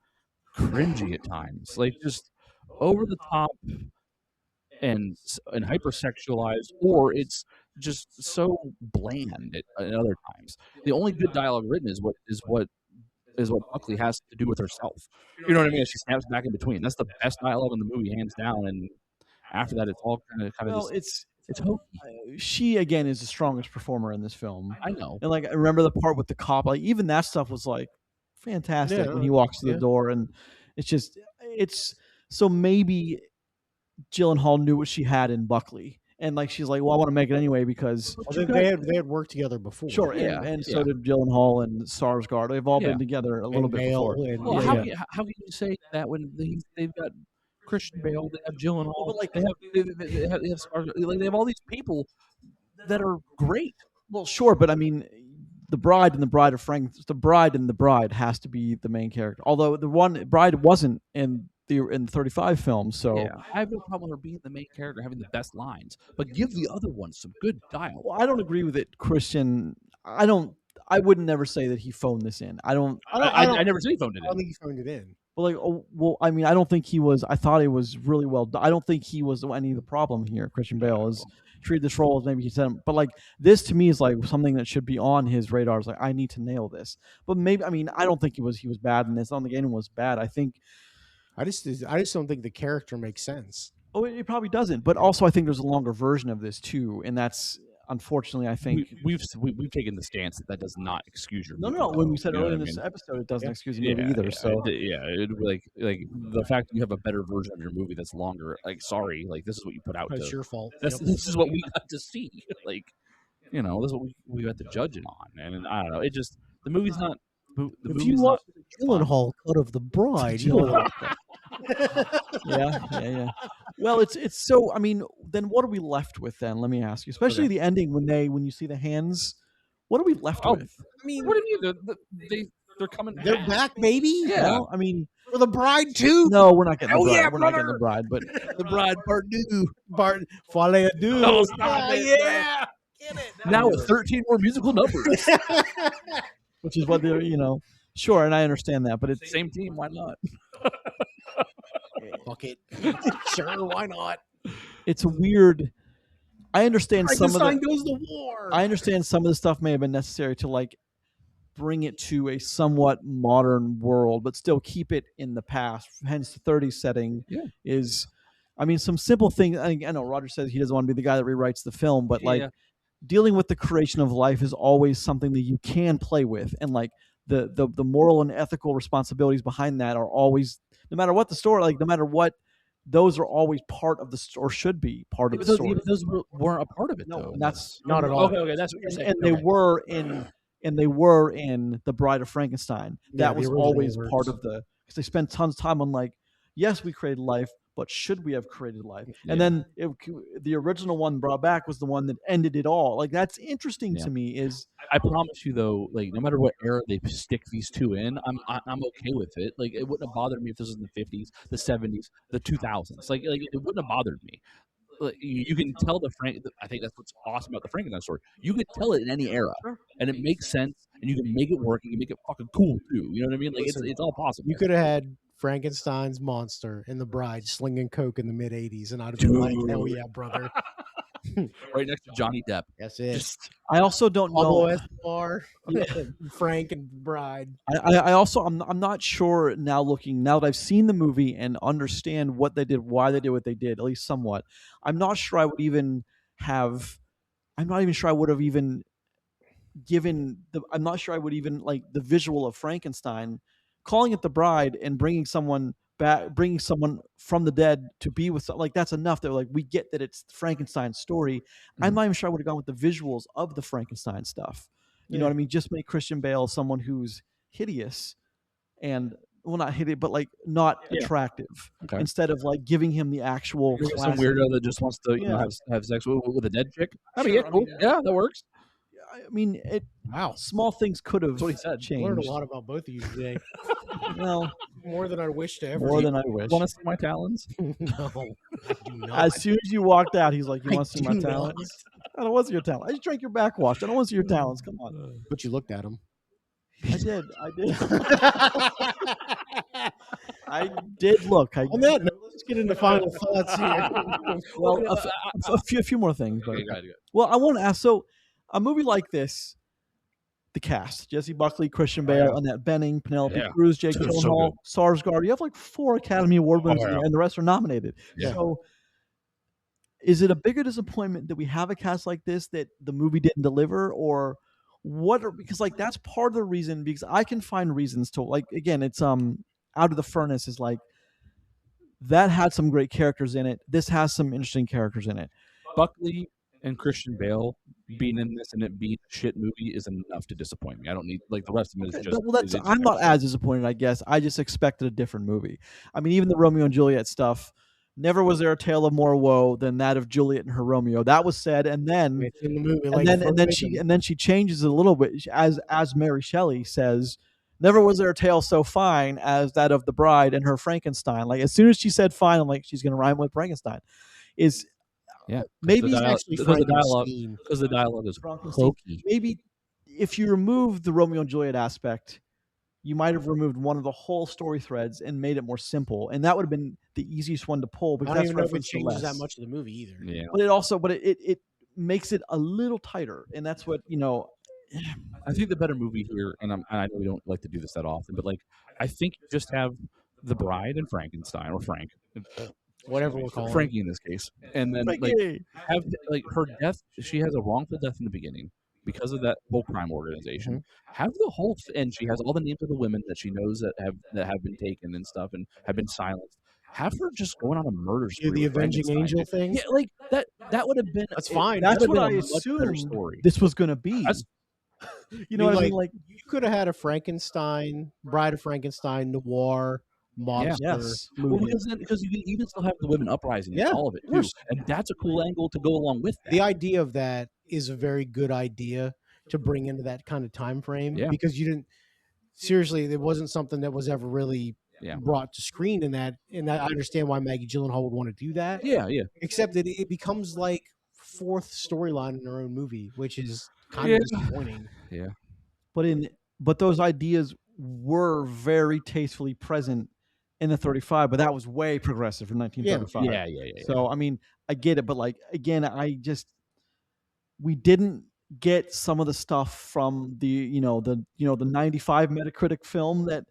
cringy at times, like just over the top and hypersexualized, or it's just so bland at other times. The only good dialogue written is what Buckley has to do with herself. You know what I mean? She snaps back in between. That's the best dialogue in the movie, hands down. And after that, it's all kind of Well, it's hokey. She again is the strongest performer in this film. I know. And like I remember the part with the cop, like even that stuff was like fantastic when he walks through the door, and it's so maybe Gyllenhaal knew what she had in Buckley, and like she's like, well, I want to make it anyway because They had worked together before. sure, and so did Gyllenhaal and Sarsgaard. They've all been together a little bit before. Well, how can you say that when they've got Christian Bale, they have Gyllenhaal, but like they have all these people that are great. Well, sure, but I mean, the bride and the bride has to be the main character. Although the one bride wasn't in the 35 films, so yeah, I have no problem with her being the main character, having the best lines, but give the other ones some good dialogue. Well, I don't agree with it, Christian. I wouldn't never say that he phoned this in. I never said he phoned it in. I don't think he phoned it in. But like, oh, well, I mean, I don't think he was. I thought it was really well done. I don't think he was any of the problem here. Christian Bale is treated this role as maybe he said, but like this to me is like something that should be on his radar. Is like I need to nail this. But maybe I mean I don't think he was bad in this. I don't think anyone was bad. I think I just don't think the character makes sense. oh it probably doesn't. But also I think there's a longer version of this too, and that's unfortunately I think we've taken the stance that does not excuse your no movie, no when though. we said You know earlier in what I this mean? episode it doesn't Yeah. excuse the movie either. So like the fact that you have a better version of your movie that's longer. Like, sorry, like this is what you put out. It's your fault. This is what we got to see. Like, you know, this is what we got to judge it on. And I don't know. It just the movie's not. The If movie's you not watch the Gyllenhaal cut of The Bride, you'll like yeah. Well, it's so. I mean, then what are we left with then? Let me ask you, especially the ending when you see the hands. What are we left with? I mean, What do you mean? They're coming. they're back, baby. Yeah. Well, I mean, For The Bride too. no, we're not getting Hell the bride. yeah, We're not getting the brother. bride, but the bride part two. Bart, Folie à deux. No, stop it, Yeah. Get it. Now with 13 more musical numbers. Which is what they're sure, and I understand that, but it's Same team. Why not? Fuck it. Sure, why not? it's weird. I understand some of Frankenstein the. goes to war. I understand some of the stuff may have been necessary to like bring it to a somewhat modern world, but still keep it in the past. Hence, the '30s setting is. I mean, some simple things. I know Roger says he doesn't want to be the guy that rewrites the film, but like dealing with the creation of life is always something that you can play with, and like the moral and ethical responsibilities behind that are always, no matter what the story, like no matter what, those are always part of the story, or should be part of the story. Those weren't a part of it, No, though. and that's Not at all. Okay, that's what you're saying. and they were in The Bride of Frankenstein. Yeah, That the was original always works. part of because they spent tons of time on like, yes, we created life, but should we have created life? And then the original one brought back was the one that ended it all. Like that's interesting to me. Is I promise you though, like no matter what era they stick these two in, I'm okay with it. Like it wouldn't have bothered me if this was in the 50s, the 70s, the 2000s. Like it wouldn't have bothered me. Like, you can tell I think that's what's awesome about the Frankenstein story. You could tell it in any era, and it makes sense, and you can make it work, and you can make it fucking cool too. You know what I mean? Like it's all possible. You could have had Frankenstein's monster and The Bride slinging coke in the mid '80s, and I'd have been like, "Hell yeah, brother!" Right next to Johnny Depp. That's it. I also don't Pablo know. Escobar, Frank and Bride. I also I'm not sure now that I've seen the movie and understand what they did, why they did what they did, at least somewhat. I'm not sure I would even have. I'm not even sure I would have even given the. I'm not sure I would even like the visual of Frankenstein, calling it The Bride and bringing someone from the dead to be with like that's enough. They're like, we get that it's Frankenstein's story. I'm not even sure I would have gone with the visuals of the Frankenstein stuff. You know what I mean? Just make Christian Bale someone who's hideous and not hideous, but like not attractive. Okay. Instead of like giving him the actual Some weirdo that just wants to have sex with a dead chick. I mean, yeah, that works. I mean, Wow. small things could have That's what he said. changed. Learned a lot about both of you today. Well, More than I wish to ever. more than I wish. Want to see my talons? No, I do not. As soon as you walked out, he's like, "You I want to see my do talents?" I don't want to see your talents. I just drank your backwash. I don't want to see your talents. Come on. But you looked at him. I did. I did look. On that note, let's get into final thoughts here. Well, a few more things. But, Okay, go ahead. well, I want to ask. So, a movie like this, the cast: Jesse Buckley, Christian Bale, Annette Bening, Penelope Cruz, Jake It's so Gyllenhaal, Sarsgaard. You have like 4 Academy Award winners, yeah. and the rest are nominated. Yeah. So, is it a bigger disappointment that we have a cast like this that the movie didn't deliver, or what? Because like that's part of the reason. Because I can find reasons to like. Again, it's Out of the Furnace is like that had some great characters in it. This has some interesting characters in it. Buckley and Christian Bale being in this and it being a shit movie is enough to disappoint me. I don't need like the rest of it is just. Well, I'm not as disappointed. I guess I just expected a different movie. I mean, even the Romeo and Juliet stuff. Never was there a tale of more woe than that of Juliet and her Romeo. That was said, and then It's in the movie, and then she changes it a little bit as Mary Shelley says. Never was there a tale so fine as that of the bride and her Frankenstein. Like as soon as she said fine, I'm like she's going to rhyme with Frankenstein. Maybe because the dialogue is hokey. Maybe if you remove the Romeo and Juliet aspect, you might have removed one of the whole story threads and made it more simple, and that would have been the easiest one to pull I because don't that's even know if it referenced to changes that less. much of the movie either. Yeah. But it makes it a little tighter, and that's what I think the better movie here, and I know we don't like to do this that often, but like I think you just have the bride and Frankenstein, or Frank, Whatever we're calling Frankie in this case, and then like Frankie. have like her death. She has a wrongful death in the beginning because of that whole crime organization. Have the whole and she has all the names of the women that she knows that have been taken and stuff and have been silenced. Have her just going on a murder Do spree. the with Avenging Frankenstein. Yeah, thing. Yeah, like that would have been. That's fine. That's that'd what have I been a much better assumed story. this was going to be. That's- You know what I mean? Like, you could have had a Frankenstein, Bride of Frankenstein noir mobster Yes. Well, movie. because you can even still have the women uprising Yeah, and all of it of too, course. and that's a cool angle to go along with that. The idea of that is a very good idea to bring into that kind of time frame Yeah. because you didn't seriously. It wasn't something that was ever really Yeah. brought to screen in that. And I understand why Maggie Gyllenhaal would want to do that. Yeah, yeah. Except that it becomes like fourth storyline in her own movie, which is kind of disappointing. Yeah. But those ideas were very tastefully present in the 35, but that was way progressive from 1935. Yeah. So I mean, I get it, but like again, we didn't get some of the stuff from the 95 Metacritic film that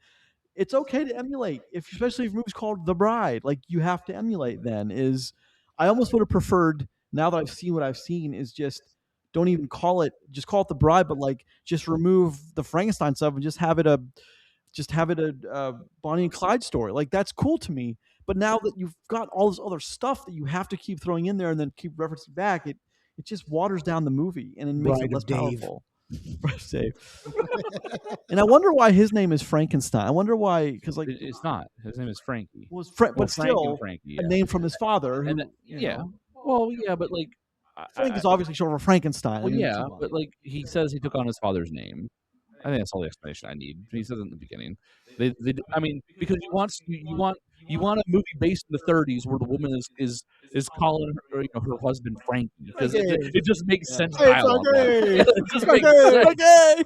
it's okay to emulate, especially if a movie's called The Bride. Like you have to emulate. I almost would have preferred, now that I've seen what I've seen, is just don't even call it The Bride, but like just remove the Frankenstein stuff and just have it a Bonnie and Clyde story. Like that's cool to me. But now that you've got all this other stuff that you have to keep throwing in there and then keep referencing back, it just waters down the movie and it makes Bride it less of Dave. powerful. Bride of Dave. And I wonder why his name is Frankenstein. I wonder why, because like It's not. His name is Frankie. but Frank and still Frankie. a Yeah. name from his father. Who, And well, yeah, but like Frank is obviously short for Frankenstein. Well, I mean, yeah, come on. but like he says, he took on his father's name. I think that's all the explanation I need. He says it in the beginning. I mean, because you want a movie based in the 30s where the woman is calling her, her husband Frankie because it just makes sense. Hey, Dialogue. Frankie! It just makes sense.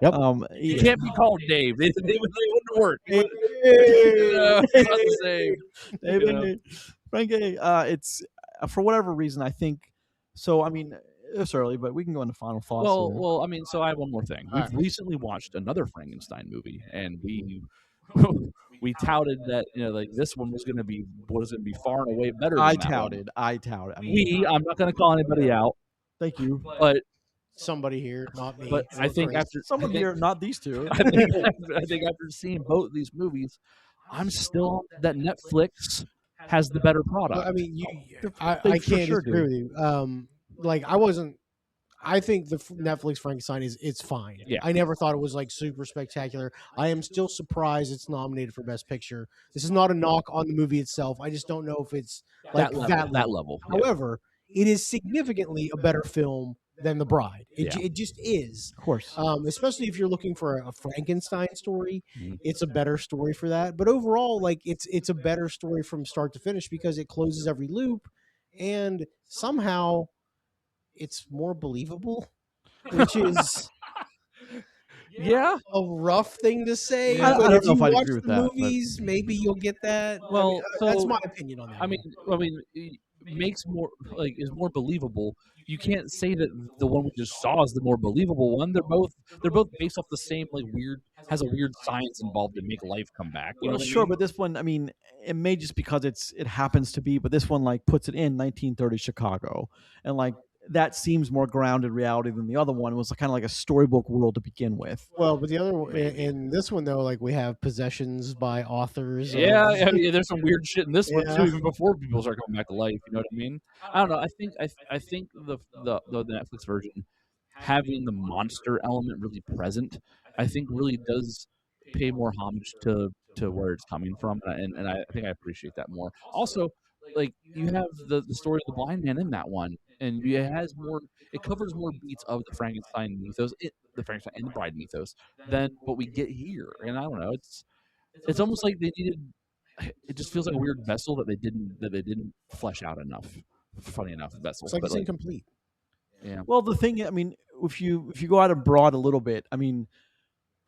Yep. You can't be called Dave. They wouldn't work. Hey. It's not the same. David, Frankie, it's for whatever reason. I think so. I mean, it's early, but we can go into final thoughts. Well, I mean, so I have one more thing. We've recently watched another Frankenstein movie, and we touted that like this one was going to be far and away better. Than I that touted. one. I mean, I'm not going to call anybody out, thank you. but Somebody here, not me. but I think after Someone here, not these two. I think after seeing both these movies, I'm still that Netflix has the better product. I mean, I They for can't sure disagree do. with you. Like I think the Netflix Frankenstein it's fine. Yeah. I never thought it was like super spectacular. I am still surprised it's nominated for Best Picture. This is not a knock on the movie itself. I just don't know if it's like that level. Yeah. However, it is significantly a better film than The Bride. It just is. Of course. Especially if you're looking for a Frankenstein story, Mhm. it's a better story for that. But overall, like it's a better story from start to finish because it closes every loop, and somehow it's more believable, which is Yeah. a rough thing to say. I but don't if know you if I'd watch agree with the that, but- movies, maybe you'll get that. Well, that's so- my opinion on that. I mean, it makes more is more believable. You can't say that the one we just saw is the more believable one. They're both based off the same has a weird science involved to make life come back. You know Well, what I sure, mean? but this one, I mean, it may just because it happens to be, but this one like puts it in 1930 Chicago, and like that seems more grounded reality than the other one. It was kind of like a storybook world to begin with. well, but the other one, in this one though, like we have possessions by authors. Yeah, of- I mean, there's some weird shit in this one Yeah. too, even before people start coming back to life. You know what I mean? I don't know. I think the Netflix version having the monster element really present, I think really does pay more homage to where it's coming from, and I think I appreciate that more. Also, like you have the story of the blind man in that one, and it covers more beats of the Frankenstein mythos, the Frankenstein and the Bride mythos than what we get here. And I don't know, it's almost like they needed. It just feels like a weird vessel that they didn't flesh out enough. Funny enough, vessel. It's like but it's incomplete. yeah. Well, the thing, I mean, if you go out abroad a little bit, I mean,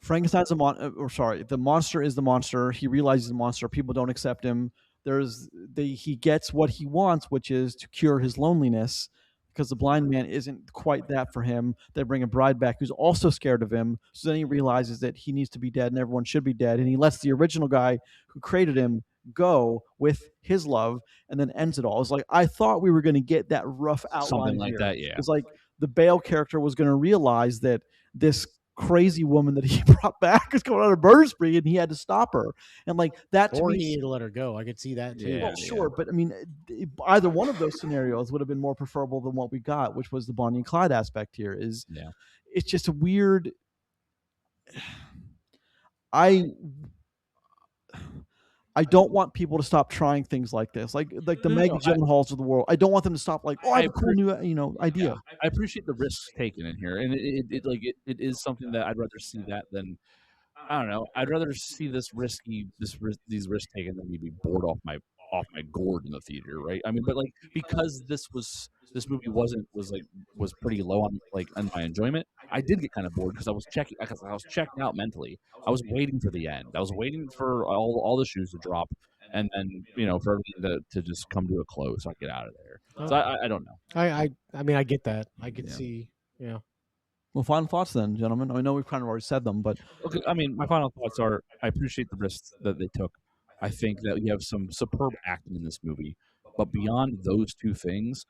Frankenstein's the monster is the monster. He realizes the monster. People don't accept him. He gets what he wants, which is to cure his loneliness, because the blind man isn't quite that for him. They bring a bride back who's also scared of him. So then he realizes that he needs to be dead and everyone should be dead. And he lets the original guy who created him go with his love, and then ends it all. It's like, I thought we were going to get that rough outline Something like here. that, yeah. It's like the Bale character was going to realize that this crazy woman that he brought back is going on a murder spree, and he had to stop her. And like that to Or me, he needed to let her go. I could see that too. Yeah. well, sure, but I mean, either one of those scenarios would have been more preferable than what we got, which was the Bonnie and Clyde aspect here. Yeah. It's just a weird. I don't want people to stop trying things like this, like the Maggie Gyllenhaals of the world. I don't want them to stop like, oh, I have a cool new idea. Yeah, I appreciate the risks taken in here, and it is something that I'd rather see that than, I don't know. I'd rather see these risks taken than me be bored off my gourd in the theater, right? I mean, but like, because this movie was pretty low on my enjoyment. I did get kind of bored because I was checked out mentally. I was waiting for the end. I was waiting for all the shoes to drop, and then for everything to just come to a close, so I get out of there. So I don't know. I mean, I get that. I could see. Yeah. Well, final thoughts then, gentlemen. I know we've kind of already said them, but Okay, I mean, my final thoughts are: I appreciate the risks that they took. I think that we have some superb acting in this movie, but beyond those two things,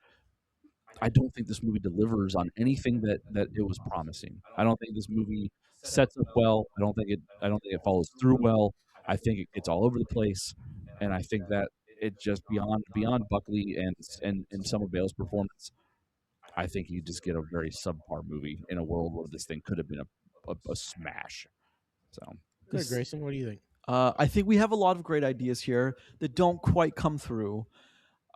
I don't think this movie delivers on anything that it was promising. I don't think this movie sets up well. I don't think it follows through well. I think it gets all over the place, and I think that it just beyond Buckley and Summer Bale's performance, I think you just get a very subpar movie in a world where this thing could have been a smash. So, Good, Grayson. What do you think? I think we have a lot of great ideas here that don't quite come through.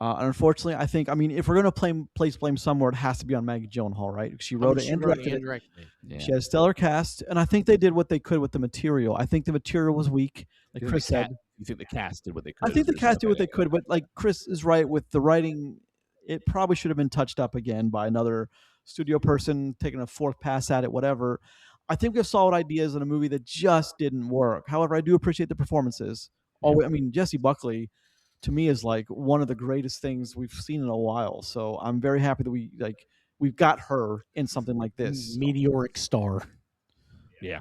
And unfortunately, I think, if we're going to place blame somewhere, it has to be on Maggie Gyllenhaal, right? She wrote it and directed it. yeah. She had a stellar cast, and I think they did what they could with the material. I think the material was weak, like Chris said. You think the cast did what they could? I think the cast did what they could, but like Chris is right with the writing. It probably should have been touched up again by another studio person, taking a fourth pass at it, whatever. I think we have solid ideas in a movie that just didn't work. However, I do appreciate the performances. Yeah. Jessie Buckley, to me, is like one of the greatest things we've seen in a while. So I'm very happy that we've got her in something like this. Meteoric star. Yeah.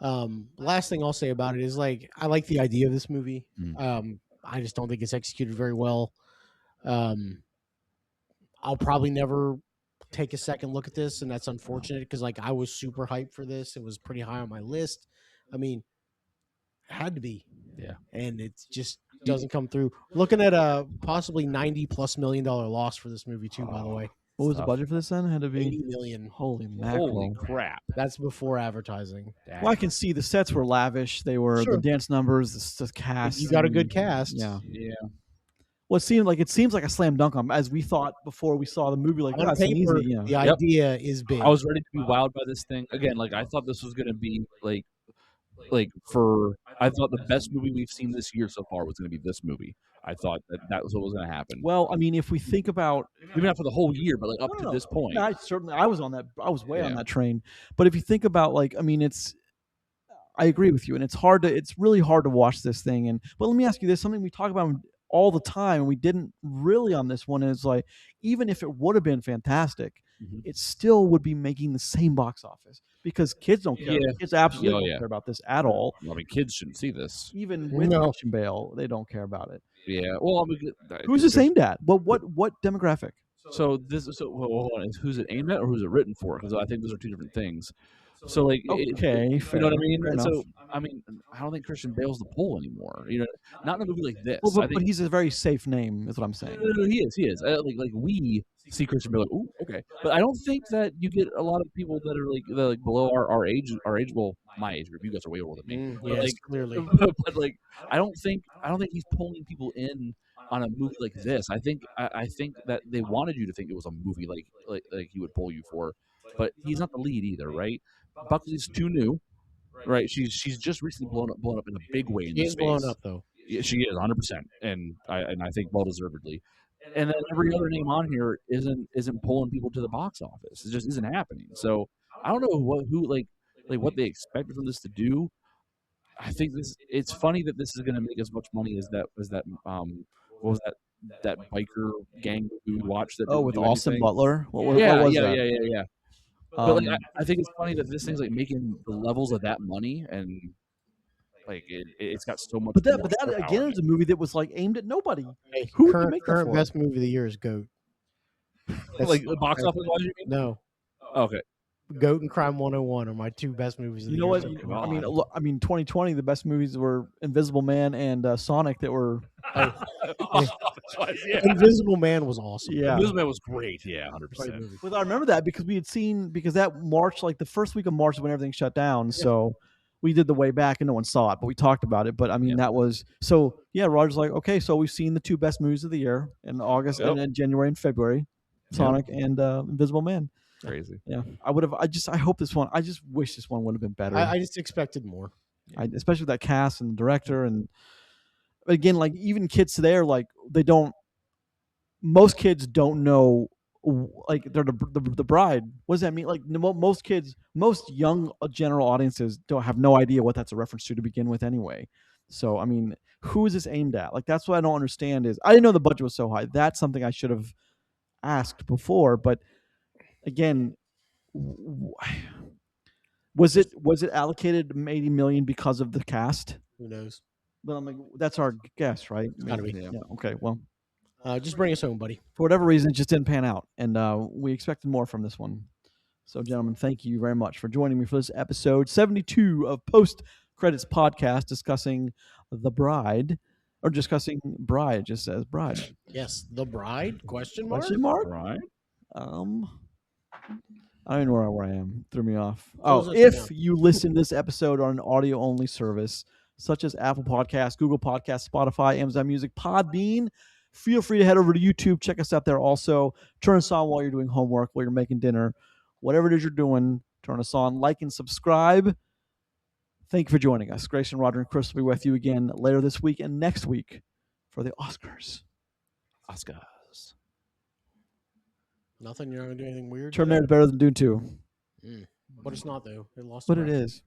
Last thing I'll say about it is I like the idea of this movie. Mm. I just don't think it's executed very well. I'll probably never take a second look at this, and that's unfortunate because I was super hyped for this. It was pretty high on my list. I mean, it had to be. Yeah. And it just doesn't come through. Looking at a possibly $90+ million loss for this movie too, by the way. What was the budget for this then? It had to be $80 million. Holy mackerel. Holy crap. That's before advertising. Well, I can see the sets were lavish. They were Sure. the dance numbers, the cast. You got a good cast. Yeah. Yeah. Well, it seems like a slam dunk on, as we thought before we saw the movie. Like, On that's paper, easy. Yeah. the idea is big. I was ready to be wowed by this thing. Again, I thought this was going to be I thought the best movie we've seen this year so far was going to be this movie. I thought that was what was going to happen. Well, if we think about Maybe not for the whole year, but up to this point. I was on that. I was way on that train. But if you think about I agree with you, and it's really hard to watch this thing. But let me ask you this: something we talk about all the time, and we didn't really on this one is even if it would have been fantastic, Mhm. it still would be making the same box office because kids don't care. Yeah. Kids absolutely Oh, don't yeah. care about this at all. I mean, kids shouldn't see this. Even with No. Christian Bale, they don't care about it. Yeah. Well, Who's this aimed at? What demographic? hold on. Who's it aimed at, or who's it written for? Because I think those are two different things. So Okay, you fair, know what I mean? fair So enough. I don't think Christian Bale's the pull anymore. Not in a movie like this. Well, I think but he's a very safe name, is what I'm saying. No, he is. We see Christian Bale, ooh, okay. But I don't think that you get a lot of people that are below our age. Well, my age group. You guys are way older than me. But, Yes, clearly. but I don't think he's pulling people in on a movie like this. I think that they wanted you to think it was a movie like he would pull you for, but he's not the lead either, right? Buckley's too new, right? She's just recently blown up in a big way in She the is space. blown up though. Yeah, she is 100%, and I think well deservedly. And then every other name on here isn't pulling people to the box office. It just isn't happening. So I don't know what they expected from this to do. I think it's funny that this is going to make as much money as that what was that biker gang movie we watched that Oh, didn't with do Austin anything. Butler. What Yeah, was yeah, that? yeah, yeah, yeah. But like Um, I think it's funny that this thing's like making the levels of that money, and like it's got so much more but that star power again in is a movie that was like aimed at nobody. Hey, Who would you make that current for? best movie of the year is Goat. it. That's Like box office wise, you mean? no. Okay. Goat and Crime 101 are my two best movies of the You know year. what? so far. I mean, 2020, the best movies were Invisible Man and Sonic. That were Box office wise, yeah. Invisible Man was awesome. yeah. Invisible Man was great. Yeah, Great 100%. movie. Well, I remember that because we had seen that March, like the first week of March, is when everything shut down. So we did the way back, and no one saw it, but we talked about it. But I mean, Yeah. that was so. Yeah, Roger's like, okay, so we've seen the two best movies of the year in August Yep. and in January and February, Sonic and Invisible Man. Crazy. Yeah, I would have. I hope this one. I just wish this one would have been better. I just expected more. Especially with that cast and the director, and again, like even kids today are like they don't. Most kids don't know, like they're the bride. What does that mean? Like most kids, most young general audiences don't have no idea what that's a reference to begin with, anyway. So I mean, who is this aimed at? Like that's what I don't understand. Is I didn't know the budget was so high. That's something I should have asked before. But again, was it allocated 80 million because of the cast? Who knows? But I'm like, that's our guess, right? It's gotta be. Yeah. Yeah. Okay. Well, Just bring us home, buddy. for whatever reason, it just didn't pan out, and we expected more from this one. So, gentlemen, thank you very much for joining me for this episode 72 of Post Credits Podcast, discussing The Bride, or discussing Bride. It just says Bride. Yes, The Bride? Question mark? Question mark? Right. I don't even know where I am. Threw me off. Close Oh, us if down. you listen to this episode on an audio-only service, such as Apple Podcasts, Google Podcasts, Spotify, Amazon Music, Podbean, feel free to head over to YouTube. Check us out there also. Turn us on while you're doing homework, while you're making dinner. Whatever it is you're doing, turn us on. Like and subscribe. Thank you for joining us. Grayson, Roger, and Chris will be with you again later this week and next week for the Oscars. Oscars. Nothing? You're not going to do anything weird? Terminator better than Dune 2. But it's not, though. It lost. But the it round. is.